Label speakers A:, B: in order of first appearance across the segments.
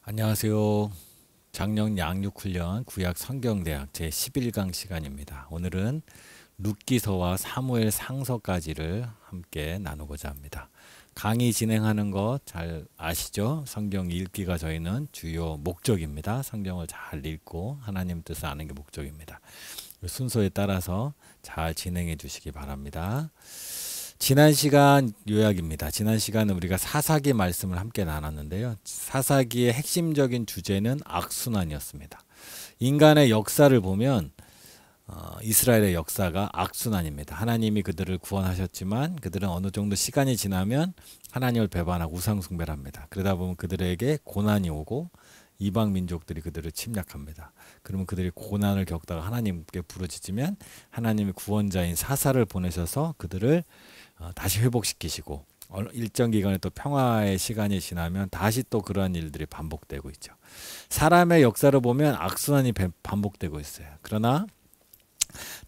A: 안녕하세요. 작년 양육훈련 구약 성경대학 제11강 시간입니다. 오늘은 룻기서와 사무엘 상서까지를 함께 나누고자 합니다. 강의 진행하는 거 잘 아시죠? 성경 읽기가 저희는 주요 목적입니다. 성경을 잘 읽고 하나님 뜻을 아는 게 목적입니다. 순서에 따라서 잘 진행해 주시기 바랍니다. 지난 시간 요약입니다. 지난 시간은 우리가 사사기 말씀을 함께 나눴는데요. 사사기의 핵심적인 주제는 악순환이었습니다. 인간의 역사를 보면 이스라엘의 역사가 악순환입니다. 하나님이 그들을 구원하셨지만 그들은 어느 정도 시간이 지나면 하나님을 배반하고 우상숭배를 합니다. 그러다 보면 그들에게 고난이 오고 이방 민족들이 그들을 침략합니다. 그러면 그들이 고난을 겪다가 하나님께 부르짖으면 하나님이 구원자인 사사를 보내셔서 그들을 다시 회복시키시고 일정 기간의 또 평화의 시간이 지나면 다시 또 그러한 일들이 반복되고 있죠. 사람의 역사를 보면 악순환이 반복되고 있어요. 그러나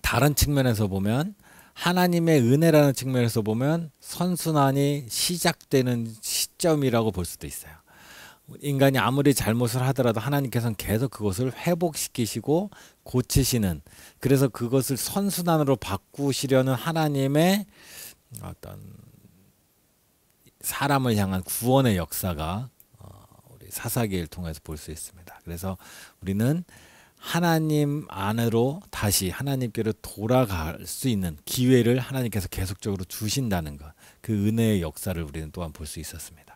A: 다른 측면에서 보면 하나님의 은혜라는 측면에서 보면 선순환이 시작되는 시점이라고 볼 수도 있어요. 인간이 아무리 잘못을 하더라도 하나님께서는 계속 그것을 회복시키시고 고치시는, 그래서 그것을 선순환으로 바꾸시려는 하나님의 어떤 사람을 향한 구원의 역사가 우리 사사기를 통해서 볼 수 있습니다. 그래서 우리는 하나님 안으로 다시 하나님께로 돌아갈 수 있는 기회를 하나님께서 계속적으로 주신다는 것, 그 은혜의 역사를 우리는 또한 볼 수 있었습니다.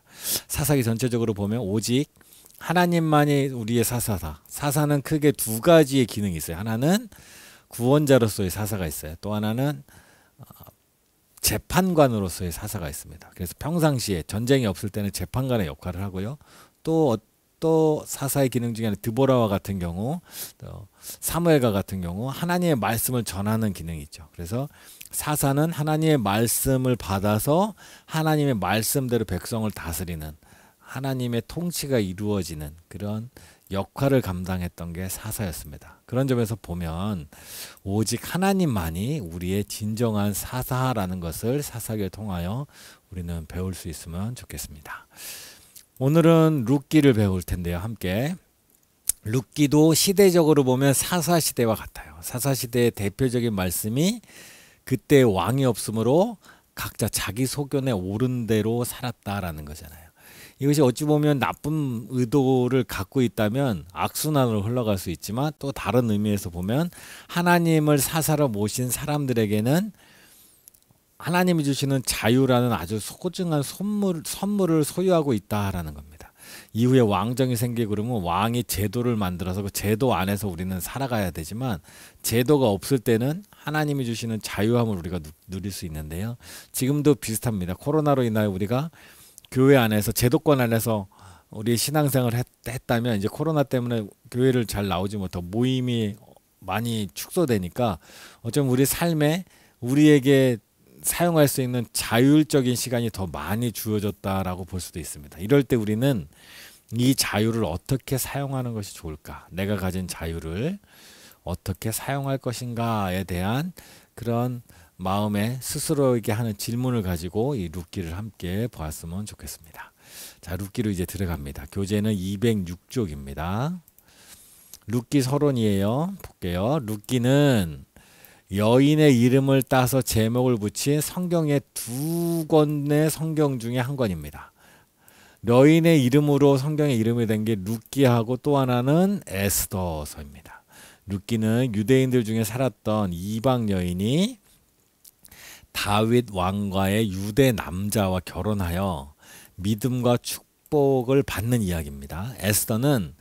A: 사사기 전체적으로 보면 오직 하나님만이 우리의 사사다. 사사는 크게 두 가지의 기능이 있어요. 하나는 구원자로서의 사사가 있어요. 또 하나는 재판관으로서의 사사가 있습니다. 그래서 평상시에 전쟁이 없을 때는 재판관의 역할을 하고요. 또 사사의 기능 중에는 드보라와 같은 경우, 또 사무엘과 같은 경우 하나님의 말씀을 전하는 기능이 있죠. 그래서 사사는 하나님의 말씀을 받아서 하나님의 말씀대로 백성을 다스리는, 하나님의 통치가 이루어지는 그런 역할을 감당했던 게 사사였습니다. 그런 점에서 보면 오직 하나님만이 우리의 진정한 사사라는 것을 사사기를 통하여 우리는 배울 수 있으면 좋겠습니다. 오늘은 룻기를 배울 텐데요. 함께 룻기도 시대적으로 보면 사사시대와 같아요. 사사시대의 대표적인 말씀이 그때 왕이 없으므로 각자 자기 소견에 옳은 대로 살았다라는 거잖아요. 이것이 어찌 보면 나쁜 의도를 갖고 있다면 악순환으로 흘러갈 수 있지만, 또 다른 의미에서 보면 하나님을 사사로 모신 사람들에게는 하나님이 주시는 자유라는 아주 소중한 선물을 소유하고 있다라는 겁니다. 이후에 왕정이 생기고 그러면 왕이 제도를 만들어서 그 제도 안에서 우리는 살아가야 되지만, 제도가 없을 때는 하나님이 주시는 자유함을 우리가 누릴 수 있는데요. 지금도 비슷합니다. 코로나로 인하여 우리가 교회 안에서 제도권 안에서 우리 신앙생활을 했다면 이제 코로나 때문에 교회를 잘 나오지 못하고 모임이 많이 축소되니까 어쩌면 우리 삶에 우리에게 사용할 수 있는 자율적인 시간이 더 많이 주어졌다라고 볼 수도 있습니다. 이럴 때 우리는 이 자유를 어떻게 사용하는 것이 좋을까? 내가 가진 자유를 어떻게 사용할 것인가에 대한 그런 마음에 스스로에게 하는 질문을 가지고 이 룻기를 함께 보았으면 좋겠습니다. 자, 룻기로 이제 들어갑니다. 교재는 206쪽입니다. 룻기 서론이에요. 볼게요. 룻기는 여인의 이름을 따서 제목을 붙인 성경의 두 권의 성경 중에 한 권입니다. 여인의 이름으로 성경에 이름이 된 게 룻기하고 또 하나는 에스더서입니다. 룻기는 유대인들 중에 살았던 이방 여인이 다윗 왕과의 유대 남자와 결혼하여 믿음과 축복을 받는 이야기입니다. 에스더는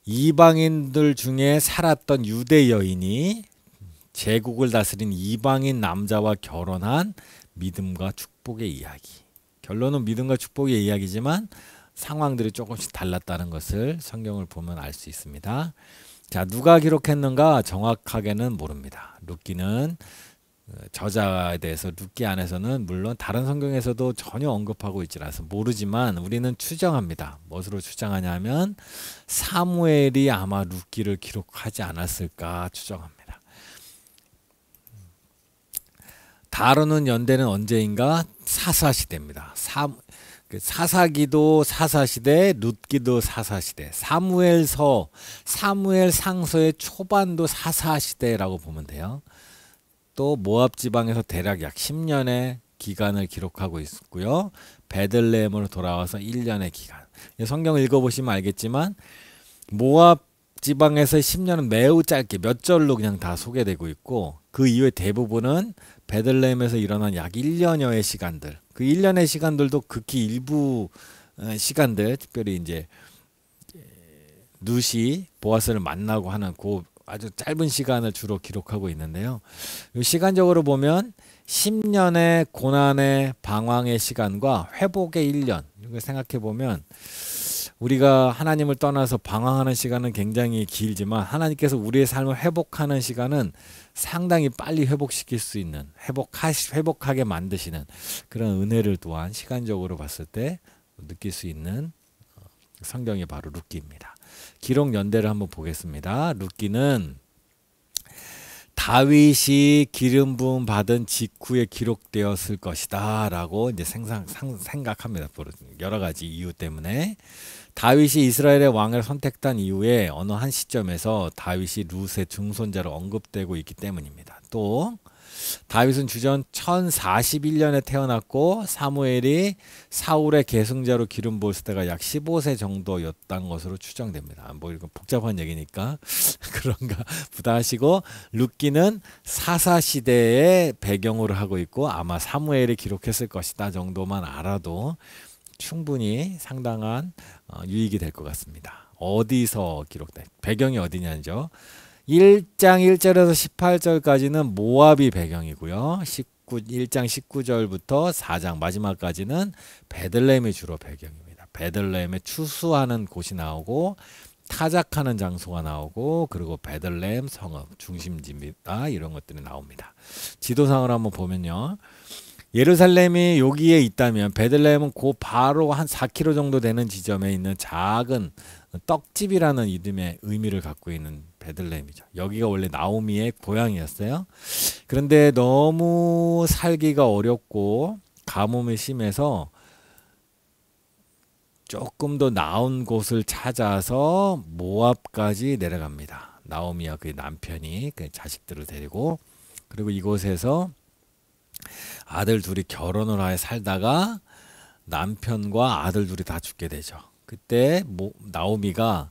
A: 이방인들 중에 살았던 유대 여인이 제국을 다스린 이방인 남자와 결혼한 믿음과 축복의 이야기. 결론은 믿음과 축복의 이야기지만 상황들이 조금씩 달랐다는 것을 성경을 보면 알 수 있습니다. 자, 누가 기록했는가 정확하게는 모릅니다. 룻기는 저자에 대해서 룻기 안에서는 물론 다른 성경에서도 전혀 언급하고 있지 않아서 모르지만 우리는 추정합니다. 무엇으로 추정하냐면 사무엘이 아마 룻기를 기록하지 않았을까 추정합니다. 다루는 연대는 언제인가? 사사시대입니다. 그 사사기도 사사시대, 룻기도 사사시대, 사무엘 상서의 초반도 사사시대라고 보면 돼요. 또 모압 지방에서 대략 약 10년의 기간을 기록하고 있고요. 베들레헴으로 돌아와서 1년의 기간. 성경을 읽어보시면 알겠지만 모압 지방에서의 10년은 매우 짧게 몇 절로 그냥 다 소개되고 있고, 그 이후에 대부분은 베들레헴에서 일어난 약 1년여의 시간들, 그 1년의 시간들도 극히 일부 시간들, 특별히 이제 룻이 보아스를 만나고 하는 그 아주 짧은 시간을 주로 기록하고 있는데요. 시간적으로 보면 10년의 고난의 방황의 시간과 회복의 1년, 이걸 생각해 보면 우리가 하나님을 떠나서 방황하는 시간은 굉장히 길지만 하나님께서 우리의 삶을 회복하는 시간은 상당히 빨리 회복시킬 수 있는, 회복하게 만드시는 그런 은혜를 또한 시간적으로 봤을 때 느낄 수 있는 성경이 바로 룻기입니다. 기록 연대를 한번 보겠습니다. 룻기는 다윗이 기름 부음 받은 직후에 기록되었을 것이다 라고 이제 생각합니다. 여러 가지 이유 때문에. 다윗이 이스라엘의 왕을 선택한 이후에 어느 한 시점에서 다윗이 룻의 증손자로 언급되고 있기 때문입니다. 또 다윗은 주전 1041년에 태어났고 사무엘이 사울의 계승자로 기름 부었을 때가 약 15세 정도였던 것으로 추정됩니다. 뭐 이거 복잡한 얘기니까 그런가 보다 하시고, 룻기는 사사시대의 배경으로 하고 있고 아마 사무엘이 기록했을 것이다 정도만 알아도 충분히 상당한 유익이 될 것 같습니다. 어디서 기록돼? 배경이 어디냐죠. 1장 1절에서 18절까지는 모압이 배경이고요. 1장 19절부터 4장 마지막까지는 베들레헴이 주로 배경입니다. 베들레헴에 추수하는 곳이 나오고 타작하는 장소가 나오고, 그리고 베들레헴 성읍 중심지입니다. 이런 것들이 나옵니다. 지도상을 한번 보면요. 예루살렘이 여기에 있다면 베들레헴은 그 바로 한 4km 정도 되는 지점에 있는 작은 떡집이라는 이름의 의미를 갖고 있는 베들레헴이죠. 여기가 원래 나오미의 고향이었어요. 그런데 너무 살기가 어렵고 가뭄이 심해서 조금 더 나은 곳을 찾아서 모압까지 내려갑니다. 나오미와 그의 남편이 그 자식들을 데리고, 그리고 이곳에서 아들 둘이 결혼을 하여 살다가 남편과 아들 둘이 다 죽게 되죠. 그때 나오미가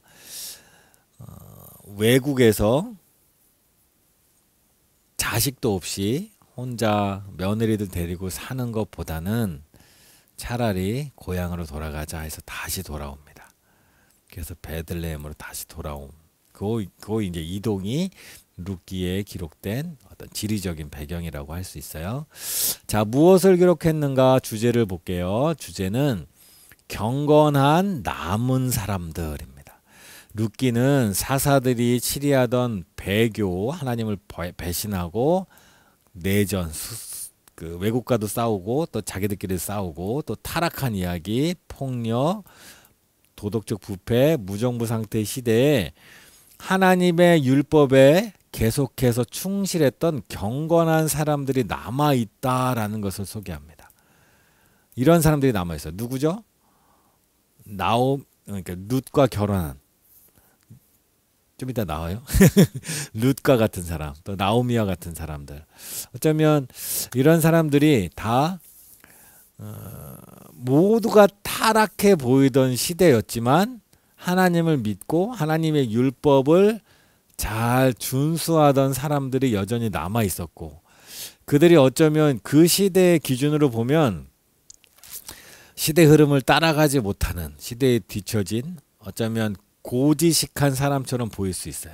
A: 외국에서 자식도 없이 혼자 며느리들 데리고 사는 것보다는 차라리 고향으로 돌아가자 해서 다시 돌아옵니다. 그래서 베들레헴으로 다시 돌아옴. 그 이제 이동이 룻기에 기록된 어떤 지리적인 배경이라고 할 수 있어요. 자, 무엇을 기록했는가 주제를 볼게요. 주제는 경건한 남은 사람들입니다. 룻기는 사사들이 치리하던 배교, 하나님을 배신하고 내전, 그 외국과도 싸우고 또 자기들끼리 싸우고 또 타락한 이야기, 폭력, 도덕적 부패, 무정부 상태의 시대에 하나님의 율법에 계속해서 충실했던 경건한 사람들이 남아있다라는 것을 소개합니다. 이런 사람들이 남아있어요. 누구죠? 그러니까 룻과 결혼한, 좀 이따 나와요. 룻과 같은 사람, 또 나오미와 같은 사람들. 어쩌면 이런 사람들이 다 모두가 타락해 보이던 시대였지만 하나님을 믿고 하나님의 율법을 잘 준수하던 사람들이 여전히 남아 있었고, 그들이 어쩌면 그 시대의 기준으로 보면 시대 흐름을 따라가지 못하는, 시대에 뒤처진, 어쩌면 고지식한 사람처럼 보일 수 있어요.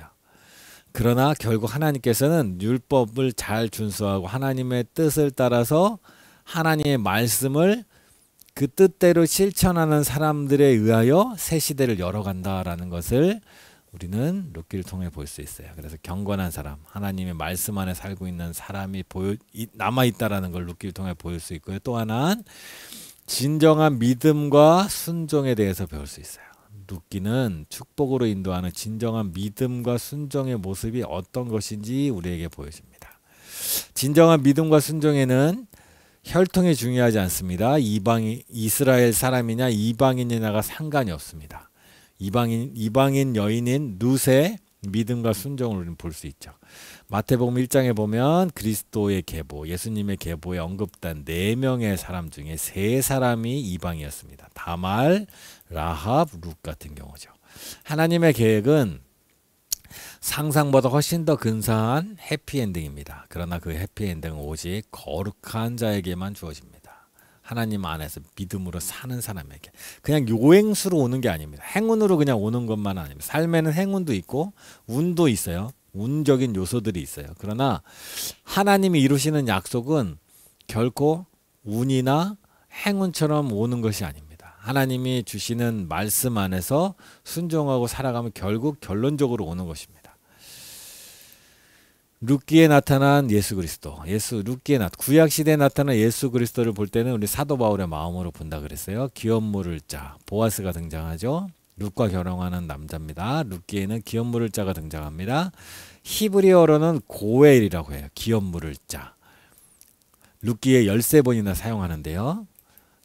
A: 그러나 결국 하나님께서는 율법을 잘 준수하고 하나님의 뜻을 따라서 하나님의 말씀을 그 뜻대로 실천하는 사람들에 의하여 새 시대를 열어간다라는 것을 우리는 룻기를 통해 볼 수 있어요. 그래서 경건한 사람, 하나님의 말씀 안에 살고 있는 사람이 남아있다라는 걸 룻기를 통해 보일 수 있고요. 또 하나는 진정한 믿음과 순종에 대해서 배울 수 있어요. 룻기는 축복으로 인도하는 진정한 믿음과 순종의 모습이 어떤 것인지 우리에게 보여줍니다. 진정한 믿음과 순종에는 혈통이 중요하지 않습니다. 이스라엘 사람이냐 이방인이냐가 상관이 없습니다. 이방인 여인인 룻의 믿음과 순종을 우리는 볼 수 있죠. 마태복음 1장에 보면 그리스도의 계보, 예수님의 계보에 언급된 4명의 사람 중에 3사람이 이방이었습니다. 다말, 라합, 룻 같은 경우죠. 하나님의 계획은 상상보다 훨씬 더 근사한 해피엔딩입니다. 그러나 그 해피엔딩은 오직 거룩한 자에게만 주어집니다. 하나님 안에서 믿음으로 사는 사람에게. 그냥 요행수로 오는 게 아닙니다. 행운으로 그냥 오는 것만 아닙니다. 삶에는 행운도 있고 운도 있어요. 운적인 요소들이 있어요. 그러나 하나님이 이루시는 약속은 결코 운이나 행운처럼 오는 것이 아닙니다. 하나님이 주시는 말씀 안에서 순종하고 살아가면 결국 결론적으로 오는 것입니다. 룻기에 나타난 예수 그리스도, 구약 시대에 나타난 예수 그리스도를 볼 때는 우리 사도 바울의 마음으로 본다 그랬어요. 기업 물을 자 보아스가 등장하죠. 룻과 결혼하는 남자입니다. 룻기에는 기업 물을 자가 등장합니다. 히브리어로는 고엘이라고 해요. 기업 물을 자. 룻기에 13번이나 사용하는데요.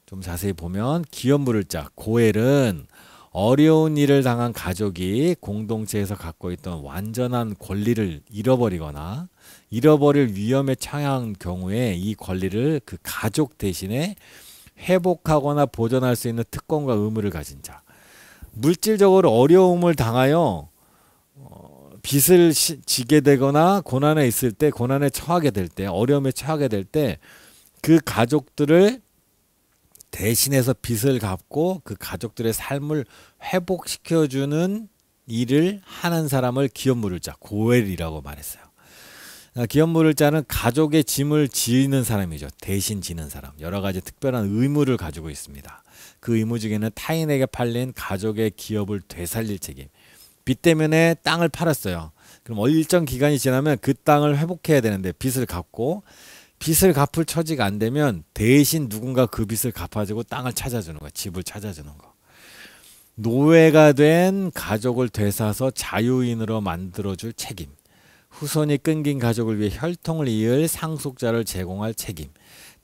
A: 좀 자세히 보면 기업 물을 자 고엘은 어려운 일을 당한 가족이 공동체에서 갖고 있던 완전한 권리를 잃어버리거나 잃어버릴 위험에 처한 경우에 이 권리를 그 가족 대신에 회복하거나 보존할 수 있는 특권과 의무를 가진 자. 물질적으로 어려움을 당하여 빚을 지게 되거나 고난에 있을 때, 고난에 처하게 될 때, 어려움에 처하게 될 때 그 가족들을 대신해서 빚을 갚고 그 가족들의 삶을 회복시켜주는 일을 하는 사람을 기업 물을 자, 고엘이라고 말했어요. 기업 물을 자는 가족의 짐을 지는 사람이죠. 대신 지는 사람. 여러 가지 특별한 의무를 가지고 있습니다. 그 의무 중에는 타인에게 팔린 가족의 기업을 되살릴 책임. 빚 때문에 땅을 팔았어요. 그럼 일정 기간이 지나면 그 땅을 회복해야 되는데 빚을 갚고 빚을 갚을 처지가 안 되면 대신 누군가 그 빚을 갚아주고 땅을 찾아주는 거야. 집을 찾아주는 거. 노예가 된 가족을 되사서 자유인으로 만들어줄 책임. 후손이 끊긴 가족을 위해 혈통을 이을 상속자를 제공할 책임.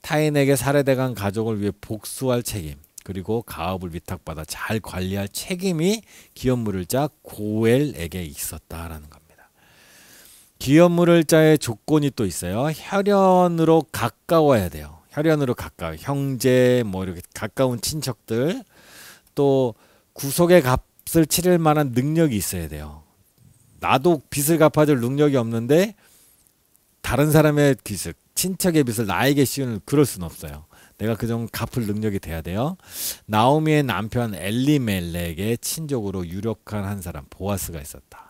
A: 타인에게 살해돼간 가족을 위해 복수할 책임. 그리고 가업을 위탁받아 잘 관리할 책임이 기업 물을 자 고엘에게 있었다라는 겁니다. 기업 물을 자의 조건이 또 있어요. 혈연으로 가까워야 돼요. 혈연으로 가까워. 형제, 뭐 이렇게 가까운 친척들, 또 구속의 값을 치를 만한 능력이 있어야 돼요. 나도 빚을 갚아줄 능력이 없는데 다른 사람의 빚을, 친척의 빚을 나에게 씌우는 그럴 수는 없어요. 내가 그 정도 갚을 능력이 돼야 돼요. 나오미의 남편 엘리멜렉의 친족으로 유력한 한 사람 보아스가 있었다.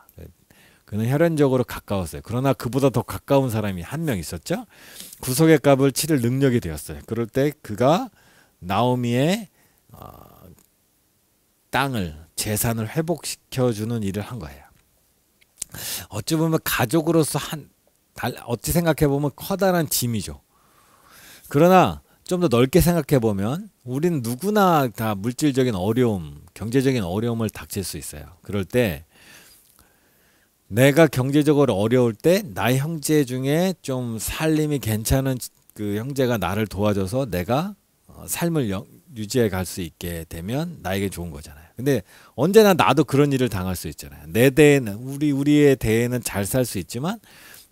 A: 그는 혈연적으로 가까웠어요. 그러나 그보다 더 가까운 사람이 한 명 있었죠. 구속의 값을 치를 능력이 되었어요. 그럴 때 그가 나오미의 땅을, 재산을 회복시켜주는 일을 한 거예요. 어찌 보면 가족으로서 어찌 생각해보면 커다란 짐이죠. 그러나 좀 더 넓게 생각해보면 우리는 누구나 다 물질적인 어려움, 경제적인 어려움을 닥칠 수 있어요. 그럴 때 내가 경제적으로 어려울 때 나의 형제 중에 좀 살림이 괜찮은 그 형제가 나를 도와줘서 내가 삶을 유지해 갈 수 있게 되면 나에게 좋은 거잖아요. 근데 언제나 나도 그런 일을 당할 수 있잖아요. 내 대에는 우리의 대에는 잘 살 수 있지만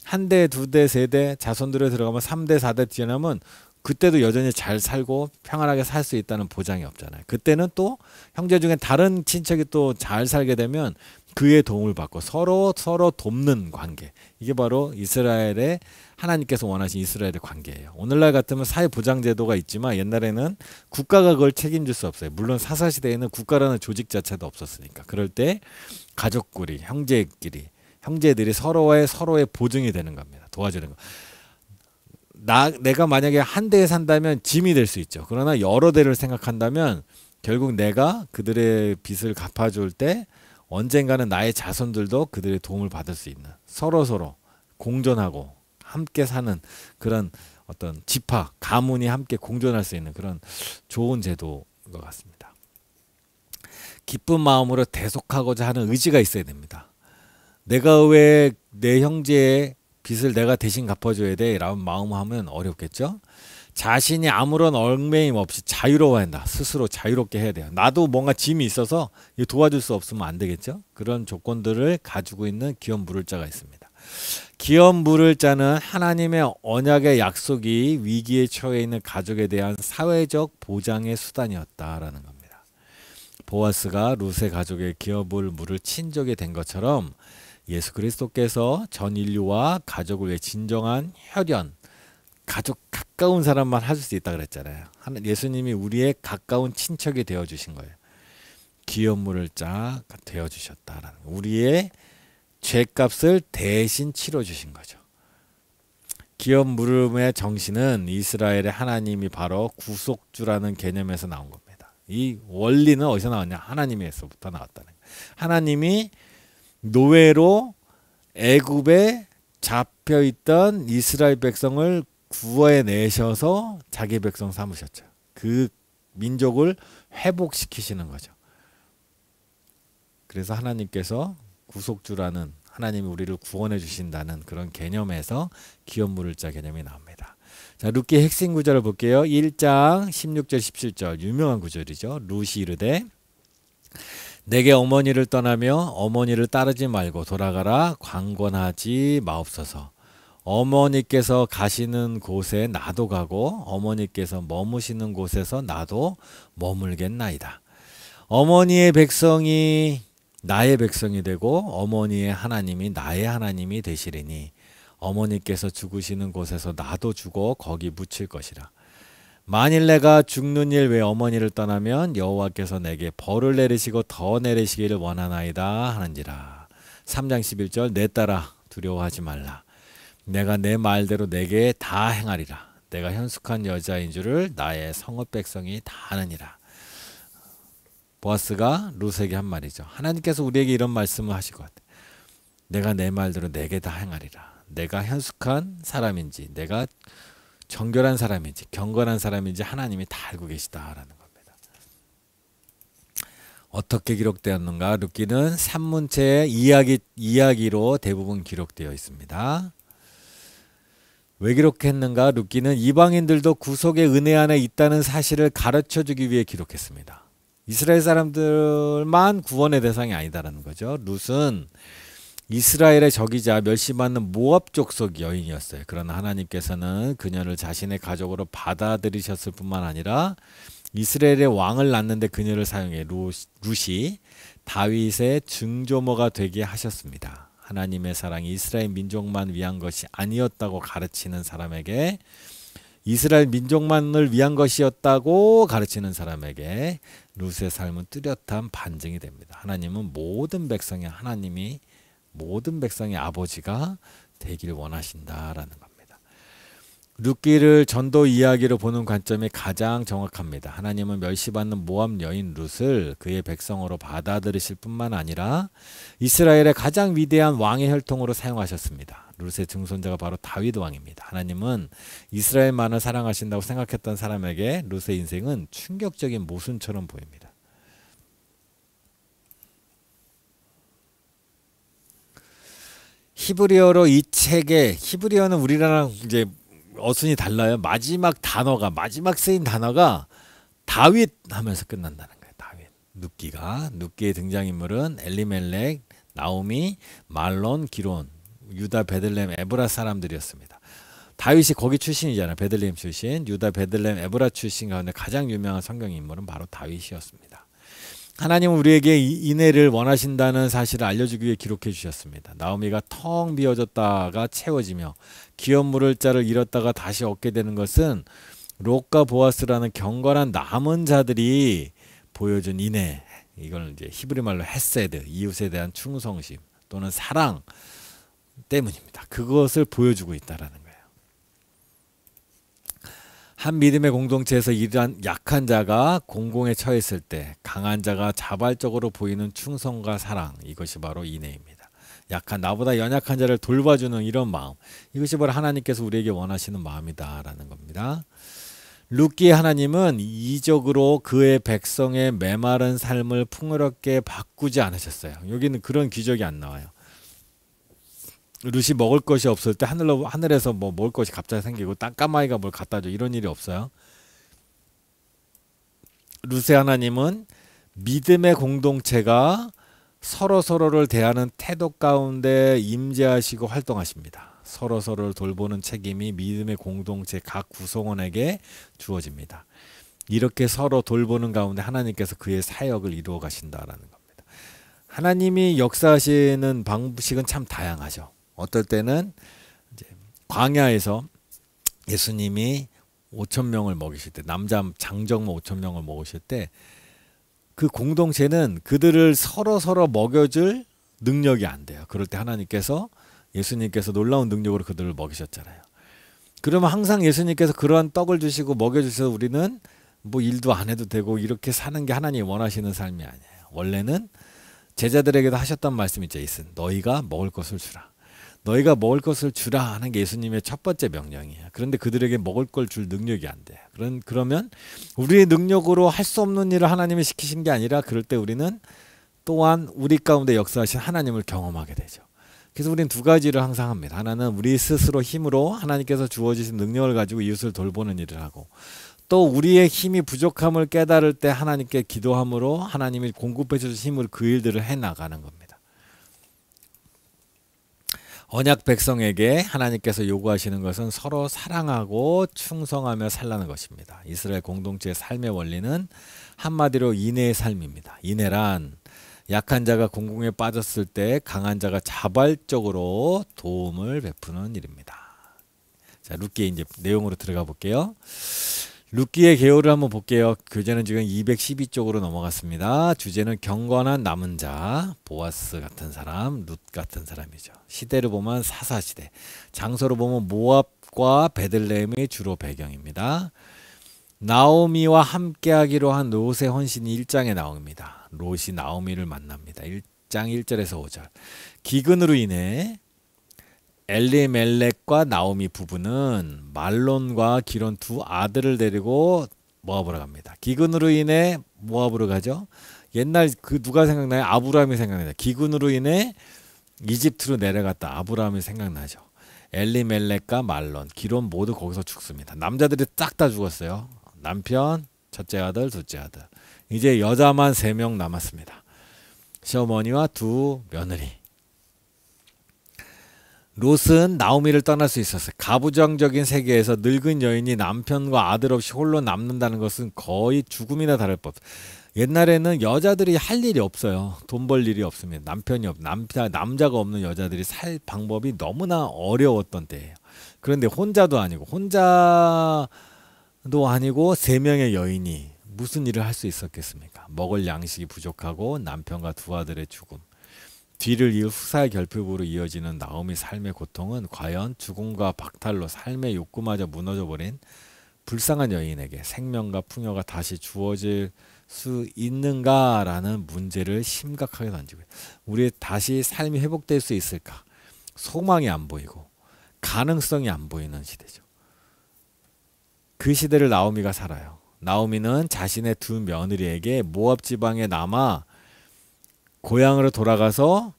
A: 한 대, 두 대, 세 대 자손들에 들어가면 3대, 4대 지나면 그때도 여전히 잘 살고 평안하게 살 수 있다는 보장이 없잖아요. 그때는 또 형제 중에 다른 친척이 또 잘 살게 되면 그의 도움을 받고 서로 돕는 관계. 이게 바로 이스라엘의 하나님께서 원하신 이스라엘의 관계예요. 오늘날 같으면 사회보장제도가 있지만 옛날에는 국가가 그걸 책임질 수 없어요. 물론 사사시대에는 국가라는 조직 자체도 없었으니까. 그럴 때 가족끼리, 형제들이 서로의 보증이 되는 겁니다. 도와주는 거. 내가 만약에 한 대에 산다면 짐이 될 수 있죠. 그러나 여러 대를 생각한다면 결국 내가 그들의 빚을 갚아줄 때 언젠가는 나의 자손들도 그들의 도움을 받을 수 있는, 서로 공존하고 함께 사는 그런 어떤 지파, 가문이 함께 공존할 수 있는 그런 좋은 제도인 것 같습니다. 기쁜 마음으로 대속하고자 하는 의지가 있어야 됩니다. 내가 왜 내 형제의 빚을 내가 대신 갚아줘야 돼? 라는 마음 하면 어렵겠죠? 자신이 아무런 얽매임 없이 자유로워야 한다. 스스로 자유롭게 해야 돼요. 나도 뭔가 짐이 있어서 도와줄 수 없으면 안 되겠죠. 그런 조건들을 가지고 있는 기업 물을 자가 있습니다. 기업 물을 자는 하나님의 언약의 약속이 위기에 처해 있는 가족에 대한 사회적 보장의 수단이었다라는 겁니다. 보아스가 룻의 가족의 기업을 물을 친족이 된 것처럼 예수 그리스도께서 전 인류와 가족을 위해 진정한 혈연, 가족 가까운 사람만 하실 수 있다 그랬잖아요. 예수님이 우리의 가까운 친척이 되어 주신 거예요. 기업 물을 자가 되어 주셨다라는 거. 우리의 죄값을 대신 치러 주신 거죠. 기업 물음의 정신은 이스라엘의 하나님이 바로 구속주라는 개념에서 나온 겁니다. 이 원리는 어디서 나왔냐? 하나님에서부터 나왔다는 거예요. 하나님이 노예로 애굽에 잡혀 있던 이스라엘 백성을 구해내셔서 자기 백성 삼으셨죠. 그 민족을 회복시키시는 거죠. 그래서 하나님께서 구속주라는, 하나님이 우리를 구원해 주신다는 그런 개념에서 기업 물을 자 개념이 나옵니다. 자, 룻기 핵심 구절을 볼게요. 1장 16절 17절 유명한 구절이죠. 룻이 이르되 내게 어머니를 떠나며 어머니를 따르지 말고 돌아가라. 강권하지 마옵소서. 어머니께서 가시는 곳에 나도 가고 어머니께서 머무시는 곳에서 나도 머물겠나이다. 어머니의 백성이 나의 백성이 되고 어머니의 하나님이 나의 하나님이 되시리니 어머니께서 죽으시는 곳에서 나도 죽어 거기 묻힐 것이라. 만일 내가 죽는 일 외에 어머니를 떠나면 여호와께서 내게 벌을 내리시고 더 내리시기를 원하나이다 하는지라. 3장 11절 내 딸아 두려워하지 말라. 내가 내 말대로 내게 다 행하리라. 내가 현숙한 여자인 줄을 나의 성읍 백성이 다 아느니라. 보아스가 룻에게 한 말이죠. 하나님께서 우리에게 이런 말씀을 하실 것 같아요. 내가 내 말대로 내게 다 행하리라. 내가 현숙한 사람인지 내가 정결한 사람인지 경건한 사람인지 하나님이 다 알고 계시다라는 겁니다. 어떻게 기록되었는가? 룻기는 산문체의 이야기로 대부분 기록되어 있습니다. 왜 기록했는가? 룻기는 이방인들도 구속의 은혜 안에 있다는 사실을 가르쳐주기 위해 기록했습니다. 이스라엘 사람들만 구원의 대상이 아니다라는 거죠. 룻은 이스라엘의 적이자 멸시받는 모압 족속 여인이었어요. 그러나 하나님께서는 그녀를 자신의 가족으로 받아들이셨을 뿐만 아니라 이스라엘의 왕을 낳는데 그녀를 사용해 룻이 다윗의 증조모가 되게 하셨습니다. 하나님의 사랑이 이스라엘 민족만 위한 것이 아니었다고 가르치는 사람에게, 이스라엘 민족만을 위한 것이었다고 가르치는 사람에게 룻의 삶은 뚜렷한 반증이 됩니다. 하나님은 모든 백성의 하나님이 모든 백성의 아버지가 되길 원하신다라는 겁니다. 룻기를 전도 이야기로 보는 관점이 가장 정확합니다. 하나님은 멸시받는 모압 여인 룻을 그의 백성으로 받아들이실 뿐만 아니라 이스라엘의 가장 위대한 왕의 혈통으로 사용하셨습니다. 룻의 증손자가 바로 다윗 왕입니다. 하나님은 이스라엘만을 사랑하신다고 생각했던 사람에게 룻의 인생은 충격적인 모순처럼 보입니다. 히브리어로 이 책에, 히브리어는 우리나라랑 이제 어순이 달라요. 마지막 쓰인 단어가 다윗 하면서 끝난다는 거예요. 다윗. 룻기의 등장인물은 엘리멜렉, 나오미, 말론, 기론, 유다, 베들레헴, 에브라 사람들이었습니다. 다윗이 거기 출신이잖아요. 베들레헴 출신. 유다, 베들레헴, 에브라 출신 가운데 가장 유명한 성경 인물은 바로 다윗이었습니다. 하나님은 우리에게 인애를 원하신다는 사실을 알려주기 위해 기록해 주셨습니다. 나오미가 텅 비어졌다가 채워지며 기업 물을 자를 잃었다가 다시 얻게 되는 것은 롯과 보아스라는 경건한 남은 자들이 보여준 인애, 이걸 이제 히브리 말로 헤세드, 이웃에 대한 충성심 또는 사랑 때문입니다. 그것을 보여주고 있다라는 거예요. 한 믿음의 공동체에서 이러한 약한 자가 공공에 처했을 때 강한 자가 자발적으로 보이는 충성과 사랑, 이것이 바로 인애입니다. 나보다 연약한 자를 돌봐주는 이런 마음, 이것이 바로 하나님께서 우리에게 원하시는 마음이다라는 겁니다. 룻기의 하나님은 이적으로 그의 백성의 메마른 삶을 풍요롭게 바꾸지 않으셨어요. 여기는 그런 기적이 안 나와요. 룻이 먹을 것이 없을 때 하늘에서 뭐 먹을 것이 갑자기 생기고 땅까마귀가 뭘 갖다 줘 이런 일이 없어요. 룻의 하나님은 믿음의 공동체가 서로서로를 대하는 태도 가운데 임재하시고 활동하십니다. 서로서로를 돌보는 책임이 믿음의 공동체 각 구성원에게 주어집니다. 이렇게 서로 돌보는 가운데 하나님께서 그의 사역을 이루어 가신다라는 겁니다. 하나님이 역사하시는 방식은 참 다양하죠. 어떨 때는 이제 광야에서 예수님이 5천 명을 먹이실 때, 남자 장정모 5천 명을 먹으실 때 그 공동체는 그들을 서로 먹여줄 능력이 안 돼요. 그럴 때 하나님께서 예수님께서 놀라운 능력으로 그들을 먹이셨잖아요. 그러면 항상 예수님께서 그러한 떡을 주시고 먹여주셔서 우리는 뭐 일도 안 해도 되고 이렇게 사는 게 하나님이 원하시는 삶이 아니에요. 원래는 제자들에게도 하셨던 말씀이 있어요. 너희가 먹을 것을 주라. 너희가 먹을 것을 주라 하는 게 예수님의 첫 번째 명령이에요. 그런데 그들에게 먹을 걸 줄 능력이 안 돼요. 그러면 우리의 능력으로 할 수 없는 일을 하나님이 시키신 게 아니라 그럴 때 우리는 또한 우리 가운데 역사하신 하나님을 경험하게 되죠. 그래서 우리는 두 가지를 항상 합니다. 하나는 우리 스스로 힘으로 하나님께서 주어지신 능력을 가지고 이웃을 돌보는 일을 하고, 또 우리의 힘이 부족함을 깨달을 때 하나님께 기도함으로 하나님이 공급해 주신 힘을 그 일들을 해나가는 겁니다. 언약 백성에게 하나님께서 요구하시는 것은 서로 사랑하고 충성하며 살라는 것입니다. 이스라엘 공동체의 삶의 원리는 한마디로 인애의 삶입니다. 인애란 약한 자가 공공에 빠졌을 때 강한 자가 자발적으로 도움을 베푸는 일입니다. 자, 룻기 이제 내용으로 들어가 볼게요. 룻기의 개요를 한번 볼게요. 교재는 지금 212쪽으로 넘어갔습니다. 주제는 경건한 남은 자, 보아스 같은 사람, 룻 같은 사람이죠. 시대를 보면 사사시대, 장소를 보면 모압과 베들레헴이 주로 배경입니다. 나오미와 함께하기로 한 롯의 헌신이 1장에 나옵니다. 롯이 나오미를 만납니다. 1장 1절에서 5절. 기근으로 인해 엘리멜렉과 나오미 부부는 말론과 기론 두 아들을 데리고 모압으로 갑니다. 기근으로 인해 모압으로 가죠. 옛날 그 누가 생각나요? 아브라함이 생각나요. 기근으로 인해 이집트로 내려갔다. 아브라함이 생각나죠. 엘리멜렉과 말론, 기론 모두 거기서 죽습니다. 남자들이 싹 다 죽었어요. 남편, 첫째 아들, 둘째 아들. 이제 여자만 3명 남았습니다. 시어머니와 두 며느리. 롯은 나오미를 떠날 수 있었어요. 가부장적인 세계에서 늙은 여인이 남편과 아들 없이 홀로 남는다는 것은 거의 죽음이나 다를 법. 옛날에는 여자들이 할 일이 없어요. 돈 벌 일이 없습니다. 남자가 없는 여자들이 살 방법이 너무나 어려웠던 때예요. 그런데 혼자도 아니고 3명의 여인이 무슨 일을 할 수 있었겠습니까? 먹을 양식이 부족하고 남편과 두 아들의 죽음. 뒤를 이을 후사의 결핍으로 이어지는 나오미 삶의 고통은 과연 죽음과 박탈로 삶의 욕구마저 무너져버린 불쌍한 여인에게 생명과 풍요가 다시 주어질 수 있는가라는 문제를 심각하게 던지고, 우리의 다시 삶이 회복될 수 있을까? 소망이 안 보이고 가능성이 안 보이는 시대죠. 그 시대를 나오미가 살아요. 나오미는 자신의 두 며느리에게 모압 지방에 남아 고향으로 돌아가서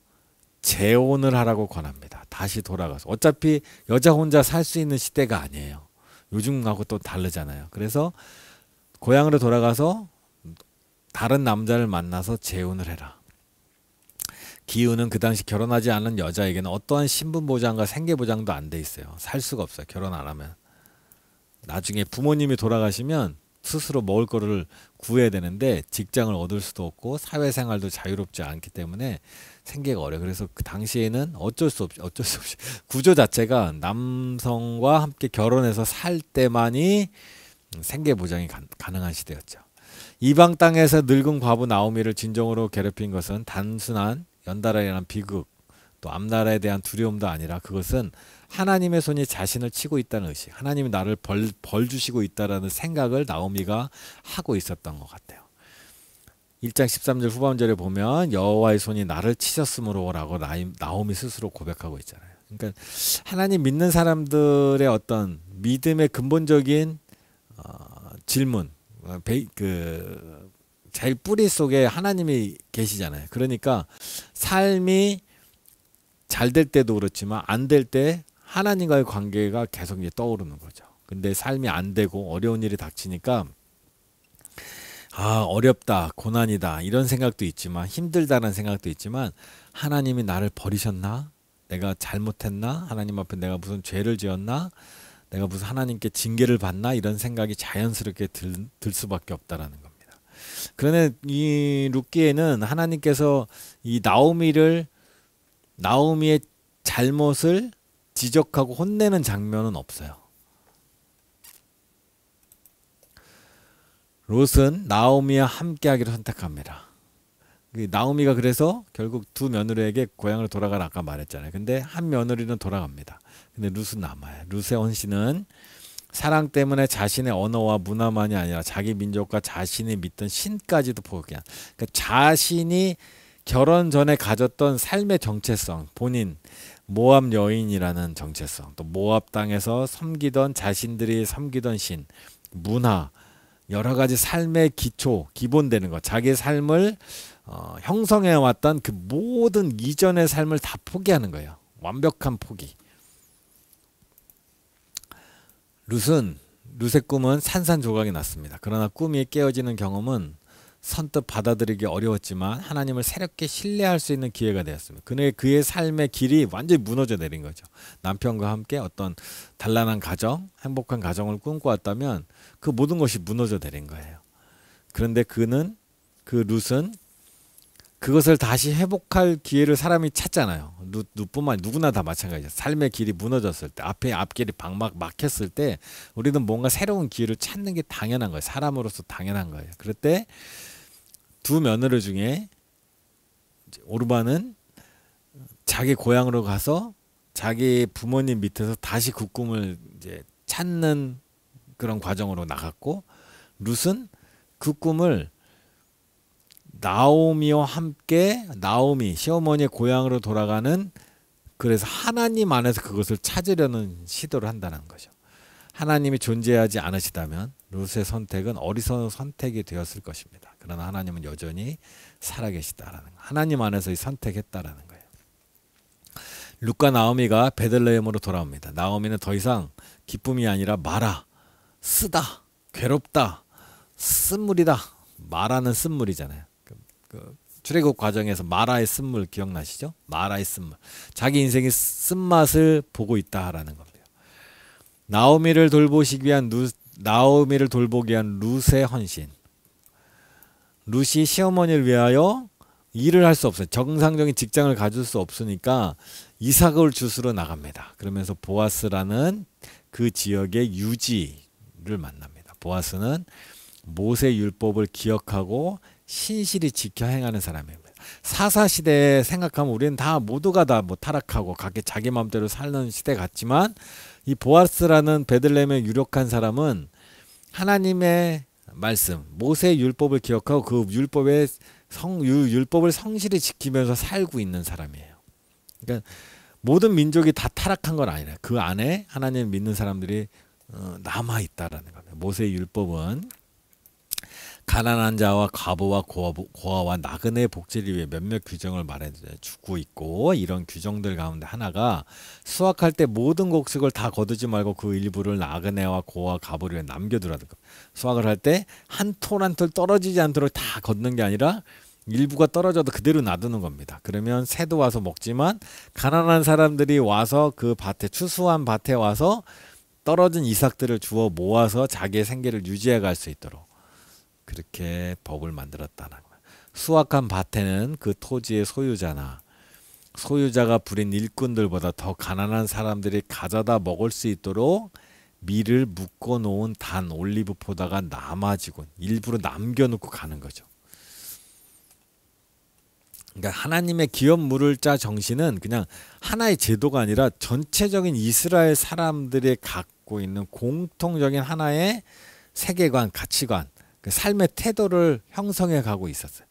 A: 재혼을 하라고 권합니다. 다시 돌아가서. 어차피 여자 혼자 살 수 있는 시대가 아니에요. 요즘하고 또 다르잖아요. 그래서 고향으로 돌아가서 다른 남자를 만나서 재혼을 해라. 기후는 그 당시 결혼하지 않은 여자에게는 어떠한 신분보장과 생계보장도 안 돼 있어요. 살 수가 없어요. 결혼 안 하면. 나중에 부모님이 돌아가시면 스스로 먹을 거를 구해야 되는데 직장을 얻을 수도 없고 사회생활도 자유롭지 않기 때문에 생계가 어려워요. 그래서 그 당시에는 어쩔 수 없이 구조 자체가 남성과 함께 결혼해서 살 때만이 생계 보장이 가능한 시대였죠. 이방 땅에서 늙은 과부 나오미를 진정으로 괴롭힌 것은 단순한 연달아에 대한 비극, 또 앞나라에 대한 두려움도 아니라 그것은 하나님의 손이 자신을 치고 있다는 의식, 하나님이 나를 벌 주시고 있다는 생각을 나오미가 하고 있었던 것 같아요. 1장 13절 후반절에 보면 여호와의 손이 나를 치셨으므로라고 나오미 스스로 고백하고 있잖아요. 그러니까 하나님 믿는 사람들의 어떤 믿음의 근본적인 질문, 제일 뿌리 속에 하나님이 계시잖아요. 그러니까 삶이 잘 될 때도 그렇지만 안 될 때 하나님과의 관계가 계속 이제 떠오르는 거죠. 근데 삶이 안 되고 어려운 일이 닥치니까 아, 어렵다, 고난이다 이런 생각도 있지만, 힘들다는 생각도 있지만, 하나님이 나를 버리셨나? 내가 잘못했나? 하나님 앞에 내가 무슨 죄를 지었나? 내가 무슨 하나님께 징계를 받나? 이런 생각이 자연스럽게 들 수밖에 없다라는 겁니다. 그런데 이 룻기에는 하나님께서 이 나오미의 잘못을 지적하고 혼내는 장면은 없어요. 롯은 나오미와 함께하기를 선택합니다. 나오미가 그래서 결국 두 며느리에게 고향으로 돌아가라 아까 말했잖아요. 근데 한 며느리는 돌아갑니다. 근데 룻은 남아요. 룻의 헌신은 사랑 때문에 자신의 언어와 문화만이 아니라 자기 민족과 자신이 믿던 신까지도 포기한, 그러니까 자신이 결혼 전에 가졌던 삶의 정체성, 본인 모압 여인이라는 정체성, 또 모압 땅에서 자신들이 섬기던 신, 문화, 여러 가지 삶의 기본 되는 것, 자기의 삶을 형성해 왔던 그 모든 이전의 삶을 다 포기하는 거예요. 완벽한 포기. 룻의 꿈은 산산조각이 났습니다. 그러나 꿈이 깨어지는 경험은 선뜻 받아들이기 어려웠지만 하나님을 새롭게 신뢰할 수 있는 기회가 되었습니다. 그의 삶의 길이 완전히 무너져 내린 거죠. 남편과 함께 어떤 단란한 가정, 행복한 가정을 꿈꿔왔다면 그 모든 것이 무너져 내린 거예요. 그런데 룻은 그것을 다시 회복할 기회를 사람이 찾잖아요. 룻뿐만 누구나 다 마찬가지예요. 삶의 길이 무너졌을 때, 앞길이 막혔을 때 우리는 뭔가 새로운 기회를 찾는 게 당연한 거예요. 사람으로서 당연한 거예요. 그럴 때 두 며느리 중에 오르반은 자기 고향으로 가서 자기 부모님 밑에서 다시 그 꿈을 이제 찾는 그런 과정으로 나갔고, 룻은 그 꿈을 나오미와 함께 시어머니의 고향으로 돌아가는, 그래서 하나님 안에서 그것을 찾으려는 시도를 한다는 거죠. 하나님이 존재하지 않으시다면 룻의 선택은 어리석은 선택이 되었을 것입니다. 그러나 하나님은 여전히 살아계시다라는 거. 하나님 안에서 선택했다라는 거예요. 룻과 나오미가 베들레헴으로 돌아옵니다. 나오미는 더 이상 기쁨이 아니라 쓰다, 괴롭다, 쓴물이다. 마라는 쓴물이잖아요. 출애굽 과정에서 마라의 쓴물 기억나시죠? 마라의 쓴물. 자기 인생의 쓴맛을 보고 있다라는 겁니다. 나오미를 돌보기 위한 룻의 헌신. 룻이 시어머니를 위하여 일을 할 수 없어요. 정상적인 직장을 가질 수 없으니까 이삭을 주스러 나갑니다. 그러면서 보아스라는 그 지역의 유지를 만납니다. 보아스는 모세 율법을 기억하고 신실히 지켜 행하는 사람입니다. 사사시대에 생각하면 우리는 모두가 다 타락하고 각기 자기 마음대로 사는 시대 같지만, 이 보아스라는 베들레헴의 유력한 사람은 하나님의 말씀, 모세의 율법을 기억하고 그 율법을 성실히 지키면서 살고 있는 사람이에요. 그러니까 모든 민족이 다 타락한 건 아니라 그 안에 하나님을 믿는 사람들이 남아 있다라는 겁니다. 모세의 율법은 가난한 자와 과부와 고아와 나그네의 복지를 위해 몇몇 규정을 말해주고 있고, 이런 규정들 가운데 하나가 수확할 때 모든 곡식을 다 거두지 말고 그 일부를 나그네와 고아 과부를 위해 남겨두라는 겁니다. 수확을 할 때 한 톨 한 톨 떨어지지 않도록 다 걷는 게 아니라 일부가 떨어져도 그대로 놔두는 겁니다. 그러면 새도 와서 먹지만 가난한 사람들이 와서 그 추수한 밭에 와서 떨어진 이삭들을 주워 모아서 자기의 생계를 유지해 갈 수 있도록 그렇게 법을 만들었다는 거예요. 수확한 밭에는 그 토지의 소유자가 부린 일꾼들보다 더 가난한 사람들이 가져다 먹을 수 있도록 밀을 묶어 놓은 올리브 포다가 남아지고 일부러 남겨놓고 가는 거죠. 그러니까 하나님의 기업 물을 자 정신은 그냥 하나의 제도가 아니라 전체적인 이스라엘 사람들이 갖고 있는 공통적인 하나의 세계관, 가치관, 삶의 태도를 형성해 가고 있었어요.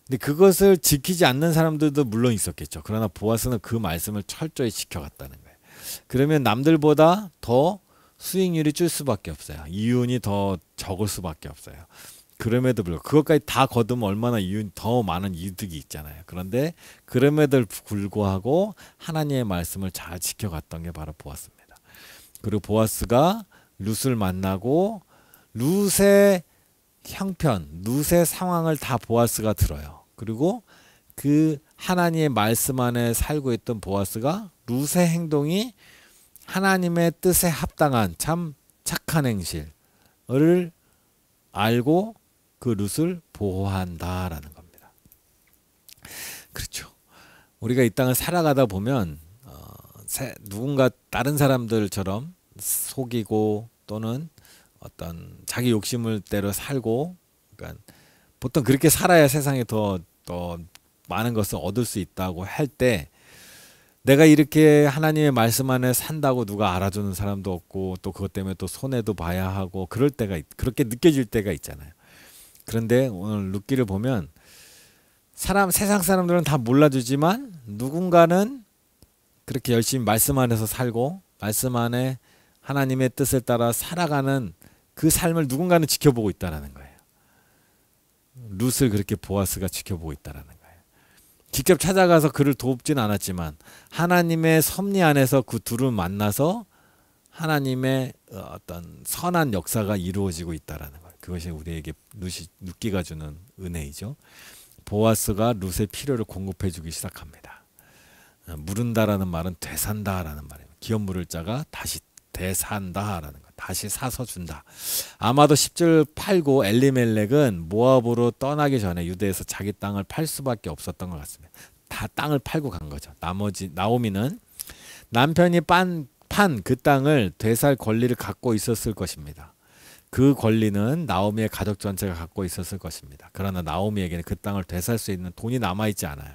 A: 근데 그것을 지키지 않는 사람들도 물론 있었겠죠. 그러나 보아스는 그 말씀을 철저히 지켜갔다는 거예요. 그러면 남들보다 더 수익률이 줄 수밖에 없어요. 이윤이 더 적을 수밖에 없어요. 그럼에도 불구하고 그것까지 다 거두면 얼마나 더 많은 이득이 있잖아요. 그런데 그럼에도 불구하고 하나님의 말씀을 잘 지켜갔던 게 바로 보아스입니다. 그리고 보아스가 룻을 만나고 룻의 형편, 룻의 상황을 다 보아스가 들어요. 그리고 그 하나님의 말씀 안에 살고 있던 보아스가 룻의 행동이 하나님의 뜻에 합당한 참 착한 행실을 알고 그 룻을 보호한다라는 겁니다. 그렇죠. 우리가 이 땅을 살아가다 보면 누군가 다른 사람들처럼 속이고 또는 어떤 자기 욕심을 대로 살고, 그러니까 보통 그렇게 살아야 세상에 더 많은 것을 얻을 수 있다고 할 때, 내가 이렇게 하나님의 말씀 안에 산다고 누가 알아주는 사람도 없고 또 그것 때문에 또 손해도 봐야 하고 그럴 때가 그렇게 느껴질 때가 있잖아요. 그런데 오늘 룻기를 보면 세상 사람들은 다 몰라주지만 누군가는 그렇게 열심히 말씀 안에서 살고 말씀 안에 하나님의 뜻을 따라 살아가는 그 삶을 누군가는 지켜보고 있다는 거예요. 룻을 그렇게 보아스가 지켜보고 있다는 거예요. 직접 찾아가서 그를 돕진 않았지만 하나님의 섭리 안에서 그 둘을 만나서 하나님의 어떤 선한 역사가 이루어지고 있다는 거예요. 그것이 우리에게 룻기가 주는 은혜이죠. 보아스가 룻의 필요를 공급해 주기 시작합니다. 물은다라는 말은 되산다라는 말이에요. 기업 물을 자가 다시 되산다라는 거, 다시 사서 준다. 아마도 10절 팔고 엘리멜렉은 모압으로 떠나기 전에 유대에서 자기 땅을 팔 수밖에 없었던 것 같습니다. 다 땅을 팔고 간 거죠. 나머지 나오미는 남편이 판 그 땅을 되살 권리를 갖고 있었을 것입니다. 그 권리는 나오미의 가족 전체가 갖고 있었을 것입니다. 그러나 나오미에게는 그 땅을 되살 수 있는 돈이 남아있지 않아요.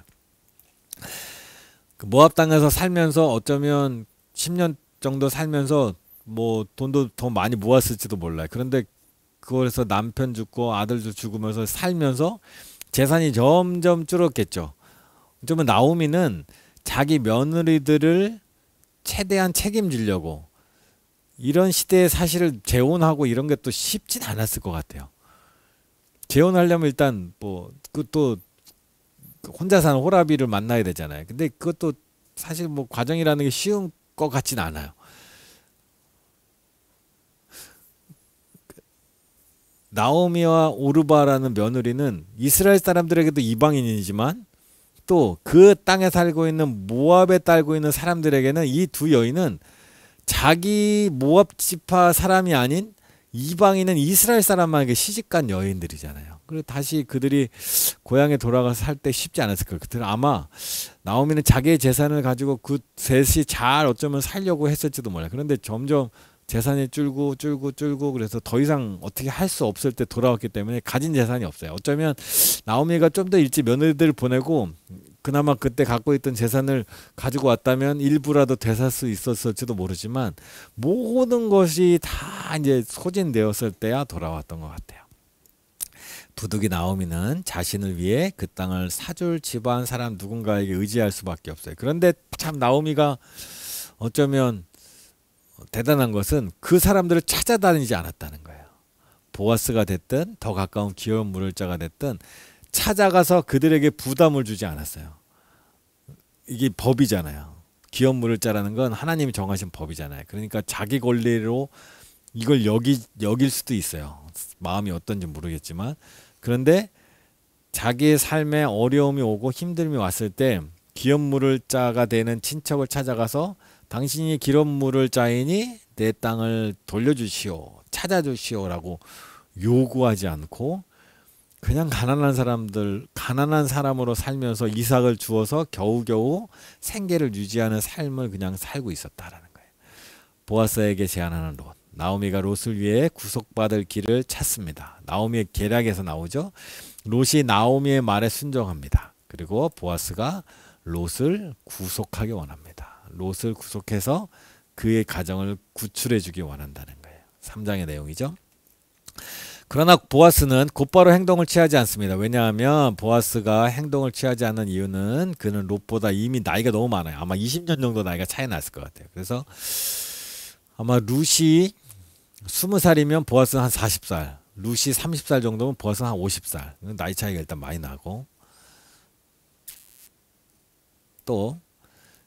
A: 그 모압 땅에서 살면서 어쩌면 10년 정도 살면서 뭐 돈도 더 많이 모았을지도 몰라요. 그런데 그거에서 남편 죽고 아들도 죽으면서 살면서 재산이 점점 줄었겠죠. 어쩌면 나오미는 자기 며느리들을 최대한 책임지려고 이런 시대에 사실을 재혼하고 이런 게 또 쉽진 않았을 것 같아요. 재혼하려면 일단 뭐 그것도 혼자 사는 호라비를 만나야 되잖아요. 근데 그것도 사실 뭐 과정이라는 게 쉬운 것 같진 않아요. 나오미와 오르바라는 며느리는 이스라엘 사람들에게도 이방인이지만 또 그 땅에 살고 있는 모압에 살고 있는 사람들에게는 이 두 여인은 자기 모압 지파 사람이 아닌 이방인은 이스라엘 사람에게 시집간 여인들이잖아요. 그리고 다시 그들이 고향에 돌아가서 살 때 쉽지 않았을 거예요. 그들은 아마 나오미는 자기의 재산을 가지고 그 셋이 잘 어쩌면 살려고 했을지도 몰라요. 그런데 점점 재산이 줄고 그래서 더 이상 어떻게 할 수 없을 때 돌아왔기 때문에 가진 재산이 없어요. 어쩌면 나오미가 좀 더 일찍 며느리들을 보내고 그나마 그때 갖고 있던 재산을 가지고 왔다면 일부라도 되살 수 있었을지도 모르지만 모든 것이 다 이제 소진되었을 때야 돌아왔던 것 같아요. 부득이 나오미는 자신을 위해 그 땅을 사줄 집안 사람 누군가에게 의지할 수밖에 없어요. 그런데 참 나오미가 어쩌면 대단한 것은 그 사람들을 찾아다니지 않았다는 거예요. 보아스가 됐든 더 가까운 기업 물을 자가 됐든 찾아가서 그들에게 부담을 주지 않았어요. 이게 법이잖아요. 기업 물을 자라는 건 하나님이 정하신 법이잖아요. 그러니까 자기 권리로 이걸 여길 수도 있어요. 마음이 어떤지 모르겠지만. 그런데 자기의 삶에 어려움이 오고 힘듦이 왔을 때 기업 물을 자가 되는 친척을 찾아가서 당신이 기업 물을 자이니 내 땅을 돌려주시오, 찾아주시오라고 요구하지 않고 그냥 가난한 사람으로 살면서 이삭을 주어서 겨우겨우 생계를 유지하는 삶을 그냥 살고 있었다라는 거예요. 보아스에게 제안하는 롯. 나오미가 롯을 위해 구속받을 길을 찾습니다. 나오미의 계략에서 나오죠. 롯이 나오미의 말에 순종합니다. 그리고 보아스가 롯을 구속하기 원합니다. 롯을 구속해서 그의 가정을 구출해 주기 원한다는 거예요. 3장의 내용이죠. 그러나 보아스는 곧바로 행동을 취하지 않습니다. 왜냐하면 보아스가 행동을 취하지 않는 이유는 그는 롯보다 이미 나이가 너무 많아요. 아마 20년 정도 나이가 차이 났을 것 같아요. 그래서 아마 롯이 20살이면 보아스는 한 40살. 룻이 30살 정도면 보아스는 한 50살. 나이 차이가 일단 많이 나고. 또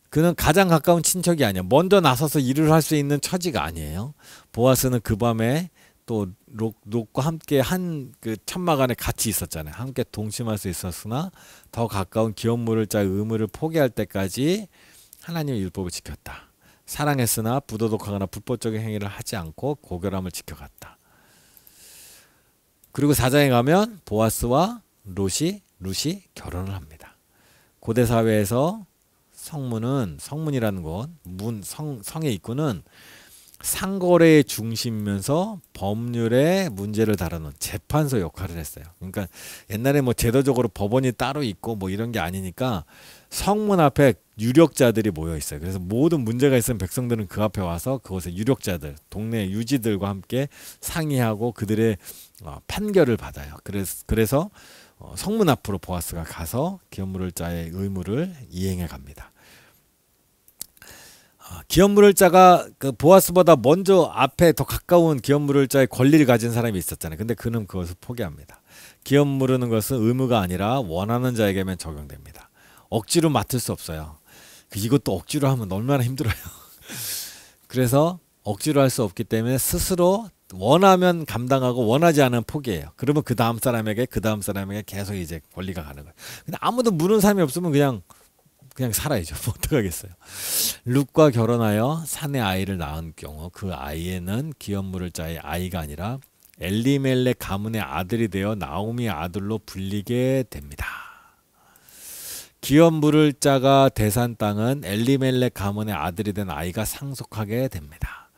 A: 그는 가장 가까운 친척이 아니야. 먼저 나서서 일을 할 수 있는 처지가 아니에요. 보아스는 그 밤에 또 롯과 함께 한 그 천막 안에 같이 있었잖아요. 함께 동침할 수 있었으나 더 가까운 기업물을 짜의 의무를 포기할 때까지 하나님의 율법을 지켰다. 사랑했으나 부도덕하거나 불법적인 행위를 하지 않고 고결함을 지켜갔다. 그리고 4장에 가면 보아스와 룻이 결혼을 합니다. 고대 사회에서 성문이라는 곳, 성의 입구는 상거래의 중심이면서 법률의 문제를 다루는 재판소 역할을 했어요. 그러니까 옛날에 뭐 제도적으로 법원이 따로 있고 뭐 이런 게 아니니까 성문 앞에 유력자들이 모여 있어요. 그래서 모든 문제가 있으면 백성들은 그 앞에 와서 그곳에 유력자들, 동네 유지들과 함께 상의하고 그들의 판결을 받아요. 그래서 성문 앞으로 보아스가 가서 기업물을 짜의 의무를 이행해 갑니다. 기업물을 짜가 그 보아스보다 먼저 앞에 더 가까운 기업물을 짜의 권리를 가진 사람이 있었잖아요. 근데 그는 그것을 포기합니다. 기업 물으는 것은 의무가 아니라 원하는 자에게만 적용됩니다. 억지로 맡을 수 없어요. 이것도 억지로 하면 얼마나 힘들어요. 그래서 억지로 할 수 없기 때문에 스스로 원하면 감당하고 원하지 않으면 포기해요. 그러면 그 다음 사람에게 계속 이제 권리가 가는 거예요. 근데 아무도 물은 사람이 없으면 그냥 살아야죠. 뭐 어떡하겠어요. 룻과 결혼하여 산에 아이를 낳은 경우 그 아이에는 기업물을 짜의 아이가 아니라 엘리멜렉 가문의 아들이 되어 나오미의 아들로 불리게 됩니다. 기업물을 짜가 대산 땅은 엘리멜렉 가문의 아들이 된 아이가 상속하게 됩니다.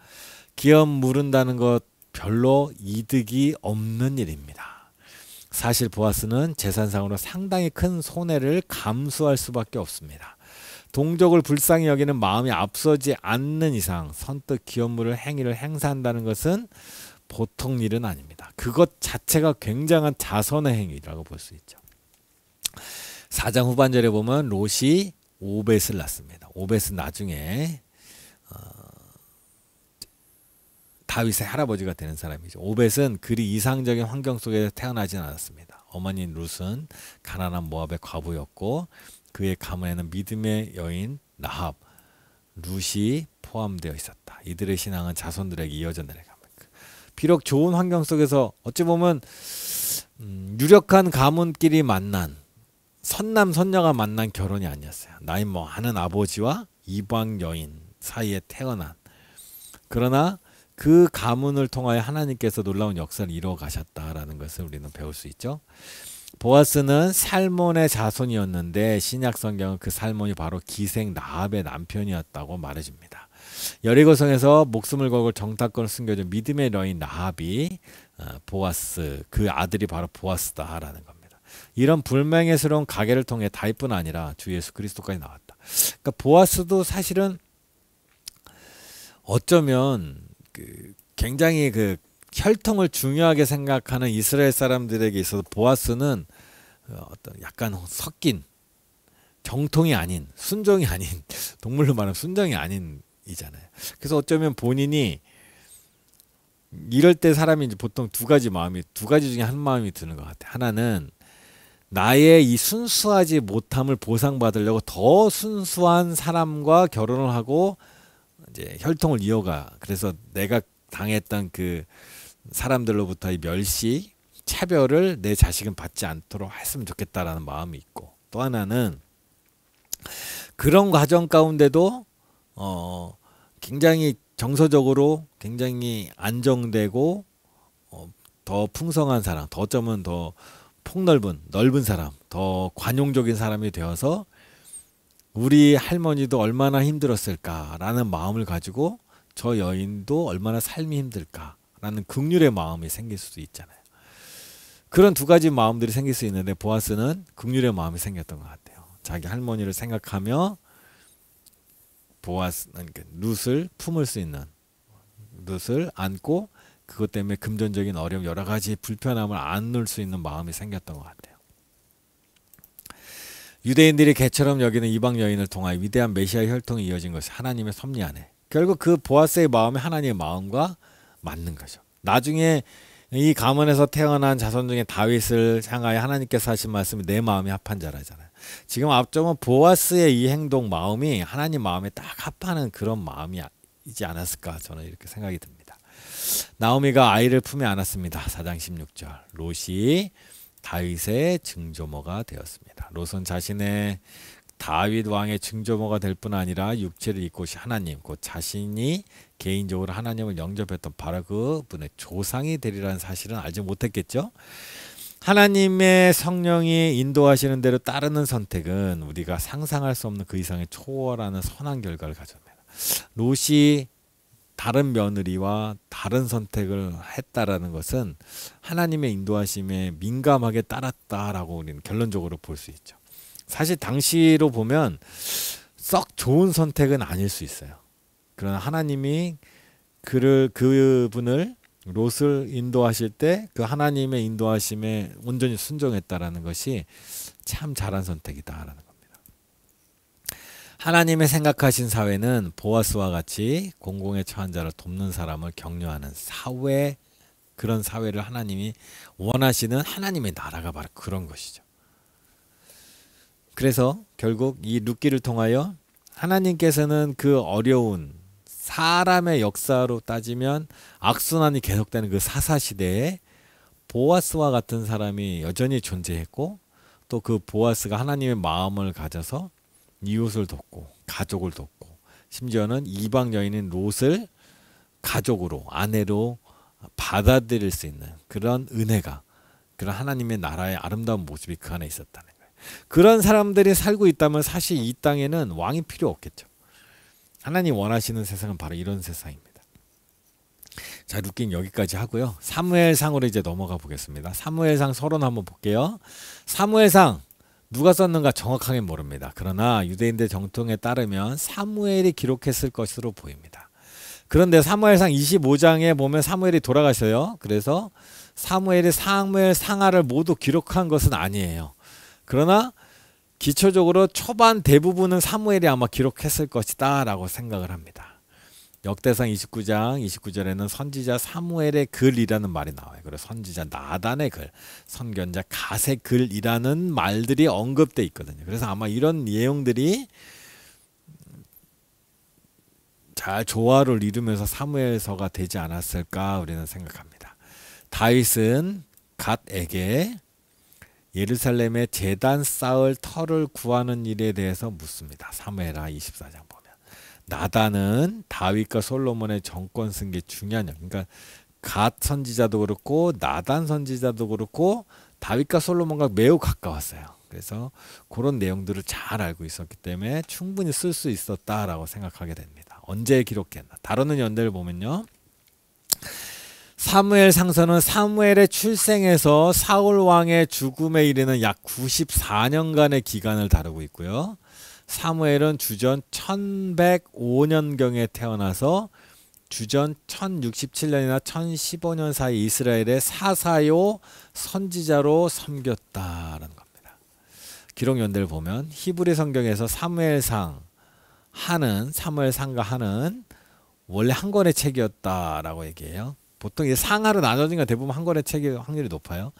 A: 기업 물은다는 것 별로 이득이 없는 일입니다. 사실 보아스는 재산상으로 상당히 큰 손해를 감수할 수밖에 없습니다. 동족을 불쌍히 여기는 마음이 앞서지 않는 이상 선뜻 기업물을 행위를 행사한다는 것은 보통 일은 아닙니다. 그것 자체가 굉장한 자선의 행위라고 볼 수 있죠. 4장 후반절에 보면 롯이 오벳을 낳습니다. 오벳은 나중에 다윗의 할아버지가 되는 사람이죠. 오벳은 그리 이상적인 환경 속에서 태어나진 않았습니다. 어머니 룻은 가난한 모압의 과부였고 그의 가문에는 믿음의 여인 라합, 룻이 포함되어 있었다. 이들의 신앙은 자손들에게 이어져 내려갑니다. 비록 좋은 환경 속에서 어찌 보면 유력한 가문끼리 만난 선남 선녀가 만난 결혼이 아니었어요. 나이 많은 아버지와 이방 여인 사이에 태어난, 그러나 그 가문을 통하여 하나님께서 놀라운 역사를 이루어 가셨다라는 것을 우리는 배울 수 있죠. 보아스는 살몬의 자손이었는데 신약 성경은 그 살몬이 바로 기생 라합의 남편이었다고 말해줍니다. 여리고성에서 목숨을 걸고 정탐권을 숨겨준 믿음의 여인 라합이 보아스, 그 아들이 바로 보아스다라는 겁니다. 이런 불명예스러운 가계를 통해 다윗뿐 아니라 주 예수 그리스도까지 나왔다. 그러니까 보아스도 사실은 어쩌면 굉장히 그 혈통을 중요하게 생각하는 이스라엘 사람들에게 있어서 보아스는 어떤 약간 섞인 정통이 아닌, 순종이 아닌, 동물로 말하면 순종이 아닌 이잖아요. 그래서 어쩌면 본인이 이럴 때 사람이 이제 보통 두 가지 중에 한 마음이 드는 것 같아요. 하나는 나의 이 순수하지 못함을 보상받으려고 더 순수한 사람과 결혼을 하고 이제 혈통을 이어가. 그래서 내가 당했던 그 사람들로부터의 멸시, 차별을 내 자식은 받지 않도록 했으면 좋겠다라는 마음이 있고, 또 하나는 그런 과정 가운데도 굉장히 정서적으로 굉장히 안정되고 더 풍성한 사람, 더 어쩌면 더 넓은 사람, 더 관용적인 사람이 되어서 우리 할머니도 얼마나 힘들었을까라는 마음을 가지고 저 여인도 얼마나 삶이 힘들까라는 긍휼의 마음이 생길 수도 있잖아요. 그런 두 가지 마음들이 생길 수 있는데 보아스는 긍휼의 마음이 생겼던 것 같아요. 자기 할머니를 생각하며 룻을 품을 수 있는, 룻을 안고 그것 때문에 금전적인 어려움, 여러 가지 불편함을 안을 수 있는 마음이 생겼던 것 같아요. 유대인들이 개처럼 여기는 이방 여인을 통하여 위대한 메시아 혈통이 이어진 것이 하나님의 섭리 안에, 결국 그 보아스의 마음이 하나님의 마음과 맞는 거죠. 나중에 이 가문에서 태어난 자손 중에 다윗을 향하여 하나님께서 하신 말씀이 내 마음이 합한 자라잖아요. 지금 앞쪽은 보아스의 이 행동 마음이 하나님 마음에 딱 합하는 그런 마음이지 않았을까 저는 이렇게 생각이 듭니다. 나오미가 아이를 품에 안았습니다. 4장 16절 롯이 다윗의 증조모가 되었습니다. 롯은 자신의 다윗 왕의 증조모가 될 뿐 아니라 육체를 입고 하나님 곧 자신이 개인적으로 하나님을 영접했던 바로 그분의 조상이 되리라는 사실은 알지 못했겠죠. 하나님의 성령이 인도하시는 대로 따르는 선택은 우리가 상상할 수 없는 그 이상의 초월하는 선한 결과를 가져옵니다. 롯이 다른 며느리와 다른 선택을 했다라는 것은 하나님의 인도하심에 민감하게 따랐다라고 우리는 결론적으로 볼 수 있죠. 사실 당시로 보면 썩 좋은 선택은 아닐 수 있어요. 그러나 하나님이 그분을 롯을 인도하실 때 그 하나님의 인도하심에 온전히 순종했다라는 것이 참 잘한 선택이다라는 겁니다. 하나님의 생각하신 사회는 보아스와 같이 공공에 처한 자를 돕는 사람을 격려하는 사회, 그런 사회를 하나님이 원하시는 하나님의 나라가 바로 그런 것이죠. 그래서 결국 이 룻기를 통하여 하나님께서는 그 어려운 사람의 역사로 따지면 악순환이 계속되는 그 사사시대에 보아스와 같은 사람이 여전히 존재했고 또 그 보아스가 하나님의 마음을 가져서 이웃을 돕고 가족을 돕고 심지어는 이방 여인인 롯을 가족으로 아내로 받아들일 수 있는 그런 은혜가 그런 하나님의 나라의 아름다운 모습이 그 안에 있었다는 거예요. 그런 사람들이 살고 있다면 사실 이 땅에는 왕이 필요 없겠죠. 하나님 원하시는 세상은 바로 이런 세상입니다. 자, 룻기는 여기까지 하고요. 사무엘상으로 이제 넘어가 보겠습니다. 사무엘상 서론 한번 볼게요. 사무엘상 누가 썼는가 정확하게 모릅니다. 그러나 유대인들 정통에 따르면 사무엘이 기록했을 것으로 보입니다. 그런데 사무엘상 25장에 보면 사무엘이 돌아가셔요. 그래서 사무엘이 사무엘 상하를 모두 기록한 것은 아니에요. 그러나 기초적으로 초반 대부분은 사무엘이 아마 기록했을 것이다 라고 생각을 합니다. 역대상 29장 29절에는 선지자 사무엘의 글이라는 말이 나와요. 그리고 선지자 나단의 글, 선견자 갓의 글이라는 말들이 언급되어 있거든요. 그래서 아마 이런 내용들이 잘 조화를 이루면서 사무엘서가 되지 않았을까 우리는 생각합니다. 다윗은 갓에게 예루살렘의 제단 쌓을 터를 구하는 일에 대해서 묻습니다. 사무엘하 24장 보면 나단은 다윗과 솔로몬의 정권 승계 중요한 역, 그러니까 갓 선지자도 그렇고 나단 선지자도 그렇고 다윗과 솔로몬과 매우 가까웠어요. 그래서 그런 내용들을 잘 알고 있었기 때문에 충분히 쓸 수 있었다라고 생각하게 됩니다. 언제 기록했나? 다루는 연대를 보면요. 사무엘 상서는 사무엘의 출생에서 사울 왕의 죽음에 이르는 약 94년간의 기간을 다루고 있고요. 사무엘은 주전 1105년경에 태어나서 주전 1067년이나 1015년 사이 이스라엘의 사사요 선지자로 섬겼다라는 겁니다. 기록 연대를 보면 히브리 성경에서 사무엘상 사무엘상과 하는 원래 한 권의 책이었다라고 얘기해요. 보통 이제 상하로 나눠진 건 대부분 한 권의 책일 확률이 높아요.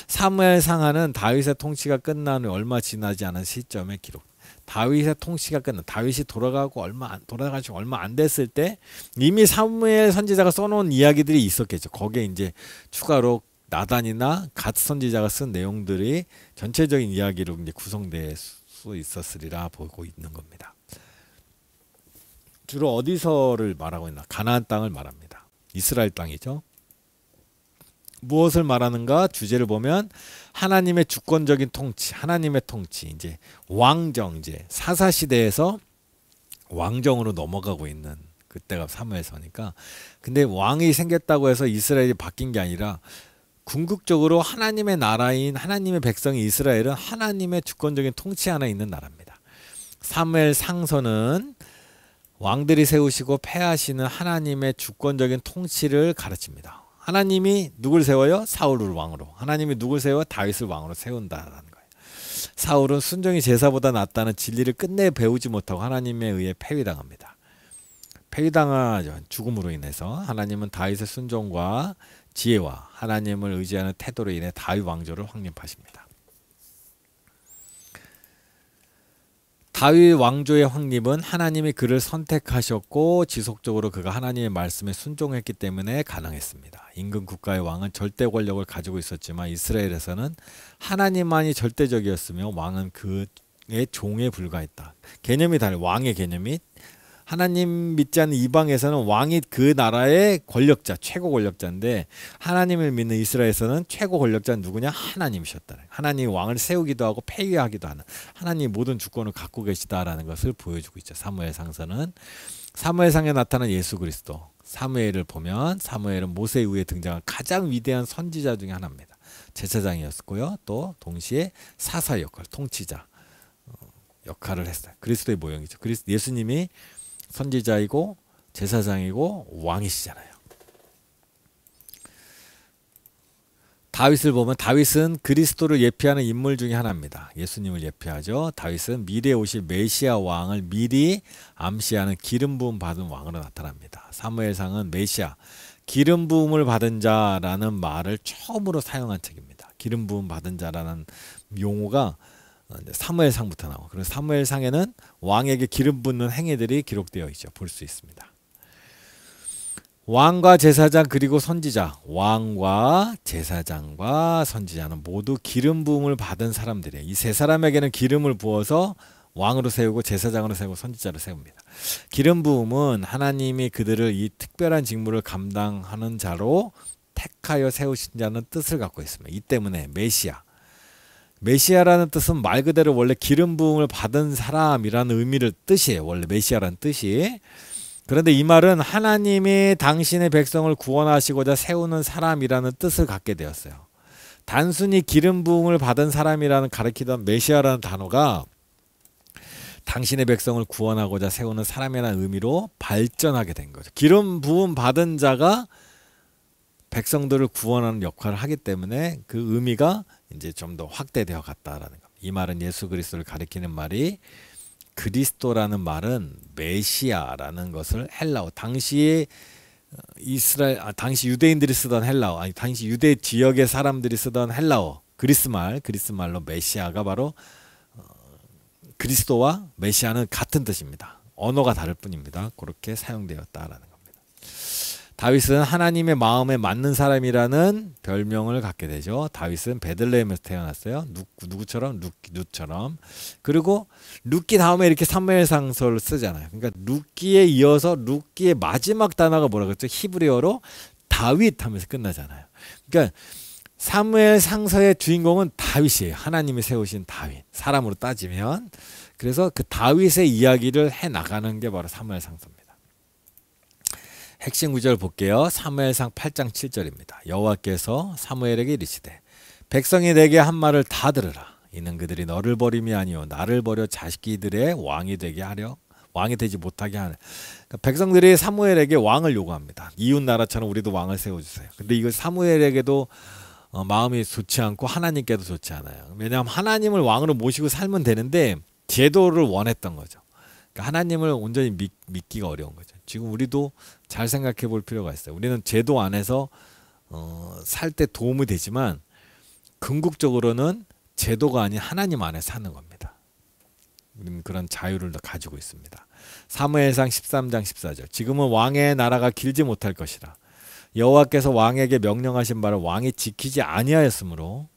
A: 사무엘 상하는 다윗의 통치가 끝난 후 얼마 지나지 않은 시점에 기록. 다윗의 통치가 끝나 다윗이 돌아가시고 얼마 안 됐을 때 이미 사무엘 선지자가 써놓은 이야기들이 있었겠죠. 거기에 이제 추가로 나단이나 갓 선지자가 쓴 내용들이 전체적인 이야기로 이제 구성될 수 있었으리라 보고 있는 겁니다. 주로 어디서를 말하고 있나? 가나안 땅을 말합니다. 이스라엘 땅이죠. 무엇을 말하는가? 주제를 보면 하나님의 주권적인 통치, 하나님의 통치, 이제 왕정, 이제 사사 시대에서 왕정으로 넘어가고 있는 그때가 사무엘서니까. 근데 왕이 생겼다고 해서 이스라엘이 바뀐 게 아니라 궁극적으로 하나님의 나라인 하나님의 백성이 이스라엘은 하나님의 주권적인 통치 안에 있는 나라입니다. 사무엘 상서는 왕들이 세우시고 패하시는 하나님의 주권적인 통치를 가르칩니다. 하나님이 누굴 세워요? 사울을 왕으로. 하나님이 누굴 세워? 다윗을 왕으로 세운다라는 거예요. 사울은 순종이 제사보다 낫다는 진리를 끝내 배우지 못하고 하나님에 의해 폐위당합니다. 폐위당하죠. 죽음으로 인해서. 하나님은 다윗의 순종과 지혜와 하나님을 의지하는 태도로 인해 다윗 왕조를 확립하십니다. 다윗 왕조의 확립은 하나님이 그를 선택하셨고 지속적으로 그가 하나님의 말씀에 순종했기 때문에 가능했습니다. 인근 국가의 왕은 절대 권력을 가지고 있었지만 이스라엘에서는 하나님만이 절대적이었으며 왕은 그의 종에 불과했다. 개념이 달라요. 왕의 개념이. 하나님 믿지 않는 이방에서는 왕이 그 나라의 권력자, 최고 권력자인데 하나님을 믿는 이스라엘에서는 최고 권력자는 누구냐? 하나님이셨다. 하나님이 왕을 세우기도 하고 폐위하기도 하는, 하나님이 모든 주권을 갖고 계시다라는 것을 보여주고 있죠. 사무엘상서는. 사무엘상에 나타난 예수 그리스도, 사무엘을 보면 사무엘은 모세 이후에 등장한 가장 위대한 선지자 중에 하나입니다. 제사장이었고요. 또 동시에 사사 역할, 통치자 역할을 했어요. 그리스도의 모형이죠. 예수님이 선지자이고 제사장이고 왕이시잖아요. 다윗을 보면 다윗은 그리스도를 예표하는 인물 중에 하나입니다. 예수님을 예표하죠. 다윗은 미래에 오실 메시아 왕을 미리 암시하는 기름 부음 받은 왕으로 나타납니다. 사무엘상은 메시아, 기름 부음을 받은 자라는 말을 처음으로 사용한 책입니다. 기름 부음 받은 자라는 용어가 사무엘상부터 나오고, 그래서 사무엘상에는 왕에게 기름 붓는 행위들이 기록되어 있죠. 볼 수 있습니다. 왕과 제사장 그리고 선지자, 왕과 제사장과 선지자는 모두 기름 부음을 받은 사람들이에요. 이 세 사람에게는 기름을 부어서 왕으로 세우고 제사장으로 세우고 선지자로 세웁니다. 기름 부음은 하나님이 그들을 이 특별한 직무를 감당하는 자로 택하여 세우신 자는 뜻을 갖고 있습니다. 이 때문에 메시아라는 뜻은 말 그대로 원래 기름 부음을 받은 사람이라는 의미를 뜻이에요. 원래 메시아라는 뜻이. 그런데 이 말은 하나님이 당신의 백성을 구원하시고자 세우는 사람이라는 뜻을 갖게 되었어요. 단순히 기름 부음을 받은 사람이라는 가리키던 메시아라는 단어가 당신의 백성을 구원하고자 세우는 사람이라는 의미로 발전하게 된 거죠. 기름 부음 받은 자가 백성들을 구원하는 역할을 하기 때문에 그 의미가 이제 좀 더 확대되어 갔다라는 겁니다. 이 말은 예수 그리스도를 가리키는 말이, 그리스도라는 말은 메시아라는 것을 헬라어, 당시 유대인들이 쓰던 헬라어, 아니 당시 유대 지역의 사람들이 쓰던 헬라어, 그리스말로 메시아가 바로 그리스도와 메시아는 같은 뜻입니다. 언어가 다를 뿐입니다. 그렇게 사용되었다라는 겁니다. 다윗은 하나님의 마음에 맞는 사람이라는 별명을 갖게 되죠. 다윗은 베들레헴에서 태어났어요. 누구처럼? 룻처럼. 그리고 룻기 다음에 이렇게 사무엘상서를 쓰잖아요. 그러니까 룻기에 이어서 룻기의 마지막 단어가 뭐라 그랬죠? 히브리어로 다윗 하면서 끝나잖아요. 그러니까 사무엘상서의 주인공은 다윗이에요. 하나님이 세우신 다윗. 사람으로 따지면. 그래서 그 다윗의 이야기를 해나가는 게 바로 사무엘상서입니다. 핵심 구절 볼게요. 사무엘상 8장 7절입니다. 여호와께서 사무엘에게 이르시되 백성이 내게 한 말을 다 들으라. 이는 그들이 너를 버림이 아니요 나를 버려 자식이들의 왕이 되지 못하게 하는. 그러니까 백성들이 사무엘에게 왕을 요구합니다. 이웃 나라처럼 우리도 왕을 세워주세요. 근데 이거 사무엘에게도 마음이 좋지 않고 하나님께도 좋지 않아요. 왜냐하면 하나님을 왕으로 모시고 살면 되는데 제도를 원했던 거죠. 그러니까 하나님을 온전히 믿기가 어려운 거죠. 지금 우리도 잘 생각해 볼 필요가 있어요. 우리는 제도 안에서 살 때 도움이 되지만 궁극적으로는 제도가 아닌 하나님 안에 사는 겁니다. 우리는 그런 자유를 가지고 있습니다. 사무엘상 13장 14절. 지금은 왕의 나라가 길지 못할 것이라. 여호와께서 왕에게 명령하신 바를 왕이 지키지 아니하였으므로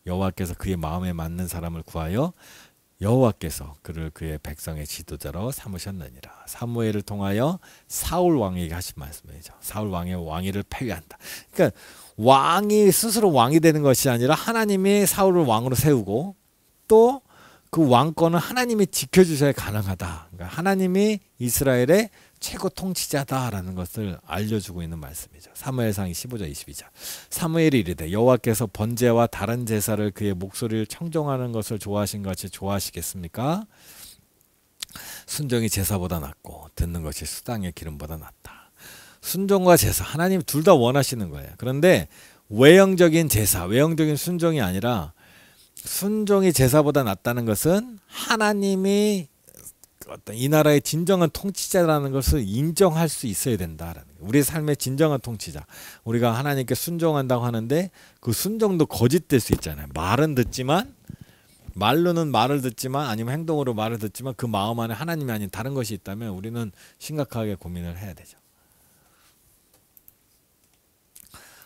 A: 여호와께서 그의 마음에 맞는 사람을 구하여 여호와께서 그를 그의 백성의 지도자로 삼으셨느니라. 사무엘을 통하여 사울 왕에게 하신 말씀이죠. 사울 왕의 왕위를 폐위한다. 그러니까 왕이 스스로 왕이 되는 것이 아니라 하나님이 사울을 왕으로 세우고 또 그 왕권은 하나님이 지켜주셔야 가능하다. 그러니까 하나님이 이스라엘의 최고 통치자다라는 것을 알려주고 있는 말씀이죠. 사무엘상 15절 22절. 사무엘이 이르되 여호와께서 번제와 다른 제사를 그의 목소리를 청종하는 것을 좋아하신 같이 좋아하시겠습니까? 순종이 제사보다 낫고 듣는 것이 수당의 기름보다 낫다. 순종과 제사, 하나님 둘 다 원하시는 거예요. 그런데 외형적인 제사, 외형적인 순종이 아니라 순종이 제사보다 낫다는 것은 하나님이 어떤 이 나라의 진정한 통치자라는 것을 인정할 수 있어야 된다라는 거예요. 우리의 삶의 진정한 통치자. 우리가 하나님께 순종한다고 하는데 그 순종도 거짓될 수 있잖아요. 말은 듣지만 말로는 말을 듣지만 아니면 행동으로 말을 듣지만 그 마음 안에 하나님이 아닌 다른 것이 있다면 우리는 심각하게 고민을 해야 되죠.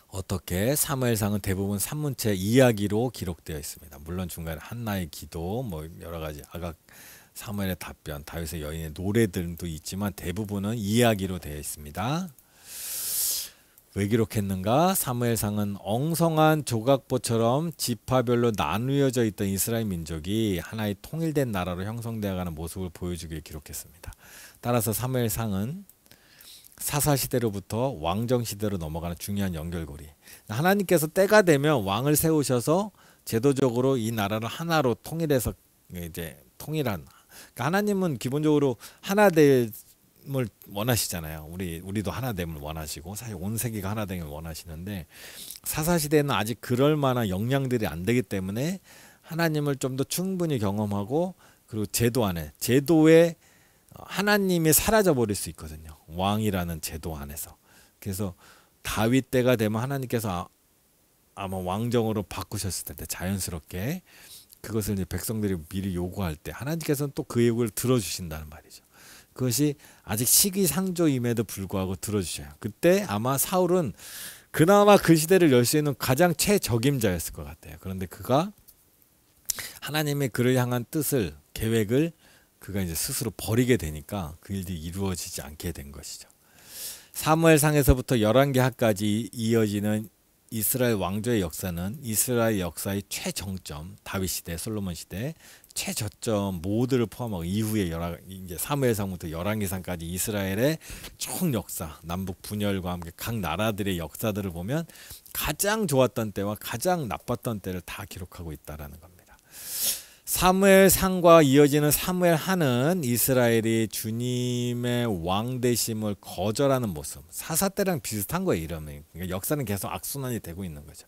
A: 어떻게 사무엘상은 대부분 산문체 이야기로 기록되어 있습니다. 물론 중간에 한나의 기도, 뭐 여러 가지 아각 사무엘의 답변, 다윗의 여인의 노래들도 있지만 대부분은 이야기로 되어 있습니다. 왜 기록했는가? 사무엘상은 엉성한 조각보처럼 지파별로 나누어져 있던 이스라엘 민족이 하나의 통일된 나라로 형성되어가는 모습을 보여주기 위해 기록했습니다. 따라서 사무엘상은 사사시대로부터 왕정시대로 넘어가는 중요한 연결고리. 하나님께서 때가 되면 왕을 세우셔서 제도적으로 이 나라를 하나로 통일해서 이제 통일한. 그러니까 하나님은 기본적으로 하나됨을 원하시잖아요. 우리도 하나됨을 원하시고 사실 온 세계가 하나됨을 원하시는데 사사시대는 아직 그럴 만한 역량들이 안 되기 때문에 하나님을 좀 더 충분히 경험하고 그리고 제도에 하나님이 사라져 버릴 수 있거든요. 왕이라는 제도 안에서. 그래서 다윗 때가 되면 하나님께서 아마 왕정으로 바꾸셨을 텐데 자연스럽게 그것을 이제 백성들이 미리 요구할 때 하나님께서는 또 그 요구를 들어주신다는 말이죠. 그것이 아직 시기상조임에도 불구하고 들어주셔요. 그때 아마 사울은 그나마 그 시대를 열 수 있는 가장 최적임자였을 것 같아요. 그런데 그가 하나님의 그를 향한 뜻을 계획을 그가 이제 스스로 버리게 되니까 그 일들이 이루어지지 않게 된 것이죠. 사무엘상에서부터 열왕기하까지 이어지는 이스라엘 왕조의 역사는 이스라엘 역사의 최정점, 다윗 시대, 솔로몬 시대, 최저점 모두를 포함하고 이후에 이제 사무엘상부터 열왕기상까지 이스라엘의 총 역사, 남북 분열과 함께 각 나라들의 역사들을 보면 가장 좋았던 때와 가장 나빴던 때를 다 기록하고 있다라는 겁니다. 사무엘상과 이어지는 사무엘하는 이스라엘이 주님의 왕 되심을 거절하는 모습. 사사 때랑 비슷한 거예요, 이러면. 그러니까 역사는 계속 악순환이 되고 있는 거죠.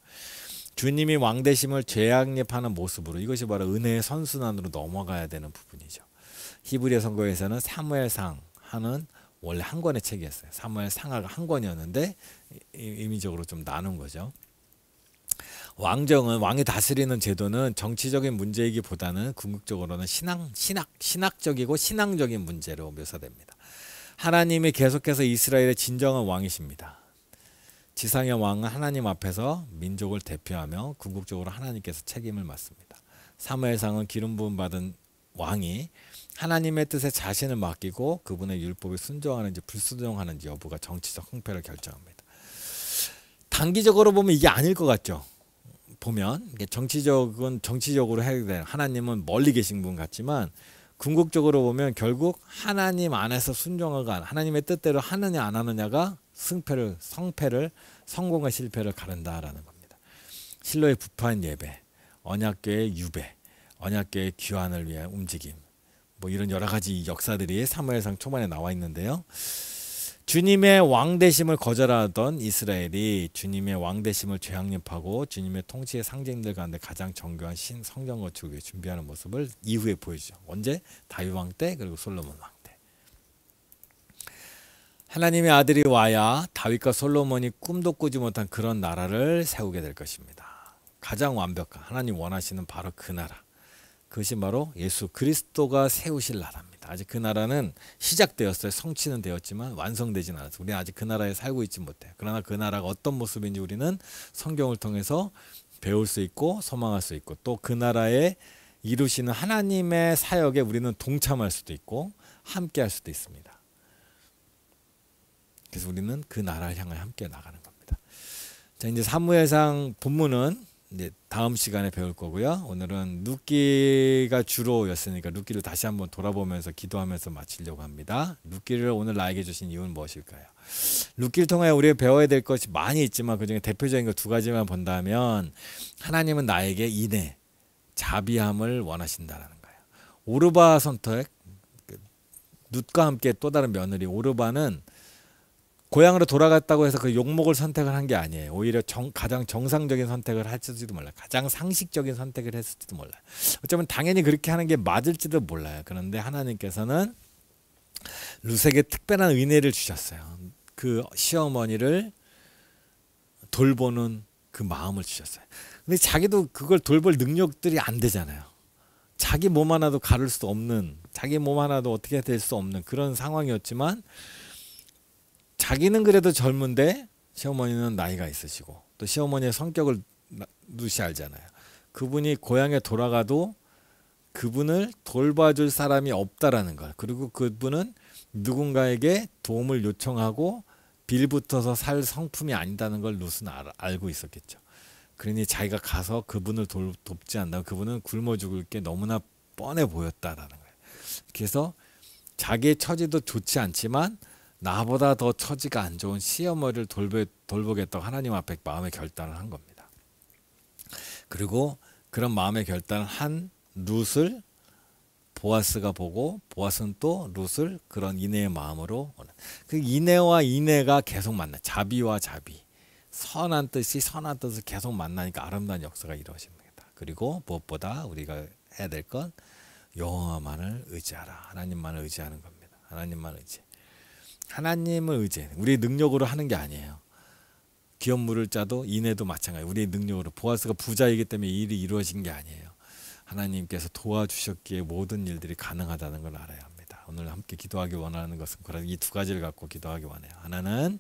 A: 주님이 왕 되심을 죄악립하는 모습으로 이것이 바로 은혜의 선순환으로 넘어가야 되는 부분이죠. 히브리어 성경에서는 사무엘상하는 원래 한 권의 책이었어요. 사무엘상하가 한 권이었는데 의미적으로 좀 나눈 거죠. 왕이 다스리는 제도는 정치적인 문제이기보다는 궁극적으로는 신학적이고 신앙적인 문제로 묘사됩니다. 하나님이 계속해서 이스라엘의 진정한 왕이십니다. 지상의 왕은 하나님 앞에서 민족을 대표하며 궁극적으로 하나님께서 책임을 맡습니다. 사무엘상은 기름 부음 받은 왕이 하나님의 뜻에 자신을 맡기고 그분의 율법에 순종하는지 불순종하는지 여부가 정치적 흥패를 결정합니다. 단기적으로 보면 이게 아닐 것 같죠. 보면 정치적으로 해야 돼. 하나님은 멀리 계신 분 같지만 궁극적으로 보면 결국 하나님 안에서 순종하고 하나님의 뜻대로 하느냐 안 하느냐가 성공과 실패를 가른다라는 겁니다. 실로의 부패한 예배, 언약궤의 유배, 언약궤의 귀환을 위한 움직임, 뭐 이런 여러 가지 역사들이 사무엘상 초반에 나와 있는데요. 주님의 왕되심을 거절하던 이스라엘이 주님의 왕되심을 죄악립하고 주님의 통치의 상징들 가운데 가장 정교한 성전 건축을 위해 준비하는 모습을 이후에 보여주죠. 언제? 다윗 왕 때 그리고 솔로몬 왕 때. 하나님의 아들이 와야 다윗과 솔로몬이 꿈도 꾸지 못한 그런 나라를 세우게 될 것입니다. 가장 완벽한 하나님 원하시는 바로 그 나라. 그것이 바로 예수 그리스도가 세우실 나라입니다. 아직 그 나라는 시작되었어요. 성취는 되었지만 완성되진 않았어요. 우리는 아직 그 나라에 살고 있지 못해요. 그러나 그 나라가 어떤 모습인지 우리는 성경을 통해서 배울 수 있고 소망할 수 있고 또 그 나라에 이루시는 하나님의 사역에 우리는 동참할 수도 있고 함께 할 수도 있습니다. 그래서 우리는 그 나라를 향해 함께 나가는 겁니다. 자, 이제 사무엘상 본문은 이제 다음 시간에 배울 거고요. 오늘은 룻기가 주로였으니까 룻기를 다시 한번 돌아보면서 기도하면서 마치려고 합니다. 룻기를 오늘 나에게 주신 이유는 무엇일까요? 룻기를 통해 우리가 배워야 될 것이 많이 있지만 그중에 대표적인 거 두 가지만 본다면 하나님은 나에게 인애, 자비함을 원하신다는 거예요. 오르바 선택, 룻과 함께 또 다른 며느리 오르바는 고향으로 돌아갔다고 해서 그 욕먹을 선택을 한 게 아니에요. 오히려 가장 정상적인 선택을 했을지도 몰라요. 가장 상식적인 선택을 했을지도 몰라요. 어쩌면 당연히 그렇게 하는 게 맞을지도 몰라요. 그런데 하나님께서는 룻에게 특별한 은혜를 주셨어요. 그 시어머니를 돌보는 그 마음을 주셨어요. 근데 자기도 그걸 돌볼 능력들이 안 되잖아요. 자기 몸 하나도 가를 수 없는, 자기 몸 하나도 어떻게 될 수 없는 그런 상황이었지만, 자기는 그래도 젊은데 시어머니는 나이가 있으시고, 또 시어머니의 성격을 룻이 알잖아요. 그분이 고향에 돌아가도 그분을 돌봐줄 사람이 없다라는 걸, 그리고 그분은 누군가에게 도움을 요청하고 빌붙어서 살 성품이 아니다는 걸 룻은 알고 있었겠죠. 그러니 자기가 가서 그분을 돕지 않는다면 그분은 굶어 죽을 게 너무나 뻔해 보였다라는 거예요. 그래서 자기의 처지도 좋지 않지만 나보다 더 처지가 안 좋은 시어머니를 돌보겠다고 하나님 앞에 마음의 결단을 한 겁니다. 그리고 그런 마음의 결단을 한 룻을 보아스가 보고, 보아스는 또 룻을 그런 인애의 마음으로, 그 인애와 인애가 계속 만나, 자비와 자비, 선한 뜻이 선한 뜻을 계속 만나니까 아름다운 역사가 이루어집니다. 그리고 무엇보다 우리가 해야 될 건 여호와만을 의지하라. 하나님만을 의지하는 겁니다. 하나님만 의지. 하나님을 의지해. 우리의 능력으로 하는 게 아니에요. 기업 물을 자도 인애도 마찬가지. 우리의 능력으로. 보아스가 부자이기 때문에 이 일이 이루어진 게 아니에요. 하나님께서 도와주셨기에 모든 일들이 가능하다는 걸 알아야 합니다. 오늘 함께 기도하기 원하는 것은 이 두 가지를 갖고 기도하기 원해요. 하나는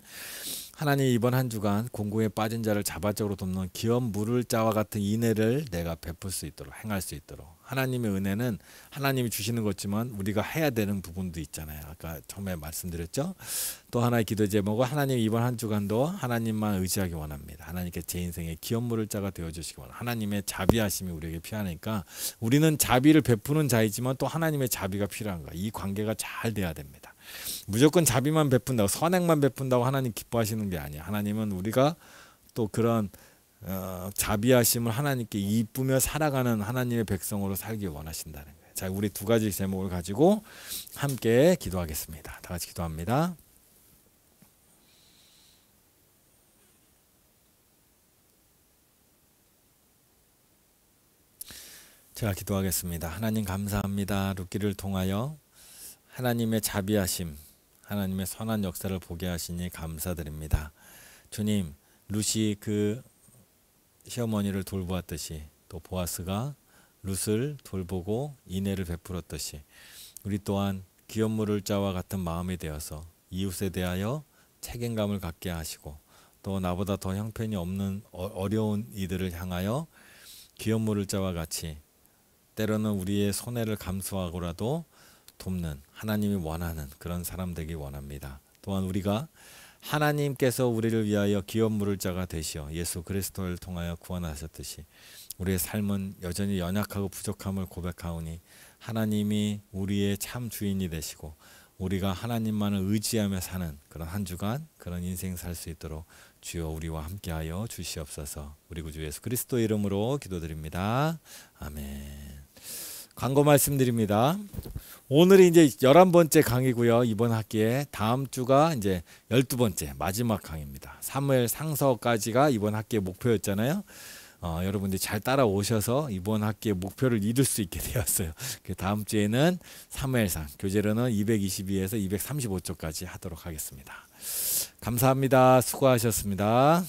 A: 하나님 이번 한 주간 공고에 빠진 자를 자발적으로 돕는 기업 물을 자와 같은 인애를 내가 베풀 수 있도록, 행할 수 있도록. 하나님의 은혜는 하나님이 주시는 거지만 우리가 해야 되는 부분도 있잖아요. 아까 처음에 말씀드렸죠. 또 하나의 기도 제목은 하나님 이번 한 주간도 하나님만 의지하기 원합니다. 하나님께 제 인생의 기업 물을 자가 되어주시기 원합니다. 하나님의 자비하심이 우리에게 필요하니까 우리는 자비를 베푸는 자이지만 또 하나님의 자비가 필요한 거야. 이 관계가 잘 돼야 됩니다. 무조건 자비만 베푼다고, 선행만 베푼다고 하나님 기뻐하시는 게 아니야. 하나님은 우리가 또 그런 자비하심을 하나님께 이쁘며 살아가는 하나님의 백성으로 살기 원하신다는 거예요. 자, 우리 두 가지 제목을 가지고 함께 기도하겠습니다. 다 같이 기도합니다. 제가 기도하겠습니다. 하나님 감사합니다. 룻기를 통하여 하나님의 자비하심, 하나님의 선한 역사를 보게 하시니 감사드립니다. 주님, 룻이 그 시어머니를 돌보았듯이 또 보아스가 룻을 돌보고 인애를 베풀었듯이 우리 또한 기업 물을 자와 같은 마음이 되어서 이웃에 대하여 책임감을 갖게 하시고 또 나보다 더 형편이 없는 어려운 이들을 향하여 기업 물을 자와 같이 때로는 우리의 손해를 감수하고라도 돕는, 하나님이 원하는 그런 사람 되기 원합니다. 또한 우리가 하나님께서 우리를 위하여 기업 물을 자가 되시어 예수 그리스도를 통하여 구원하셨듯이 우리의 삶은 여전히 연약하고 부족함을 고백하오니 하나님이 우리의 참 주인이 되시고 우리가 하나님만을 의지하며 사는 그런 한 주간, 그런 인생 살 수 있도록 주여 우리와 함께하여 주시옵소서. 우리 구주 예수 그리스도의 이름으로 기도드립니다. 아멘. 광고 말씀드립니다. 오늘이 이제 11번째 강의고요. 이번 학기에 다음 주가 이제 12번째 마지막 강의입니다. 사무엘 상서까지가 이번 학기의 목표였잖아요. 여러분들이 잘 따라오셔서 이번 학기의 목표를 이룰 수 있게 되었어요. 다음 주에는 사무엘상 교재로는 222에서 235쪽까지 하도록 하겠습니다. 감사합니다. 수고하셨습니다.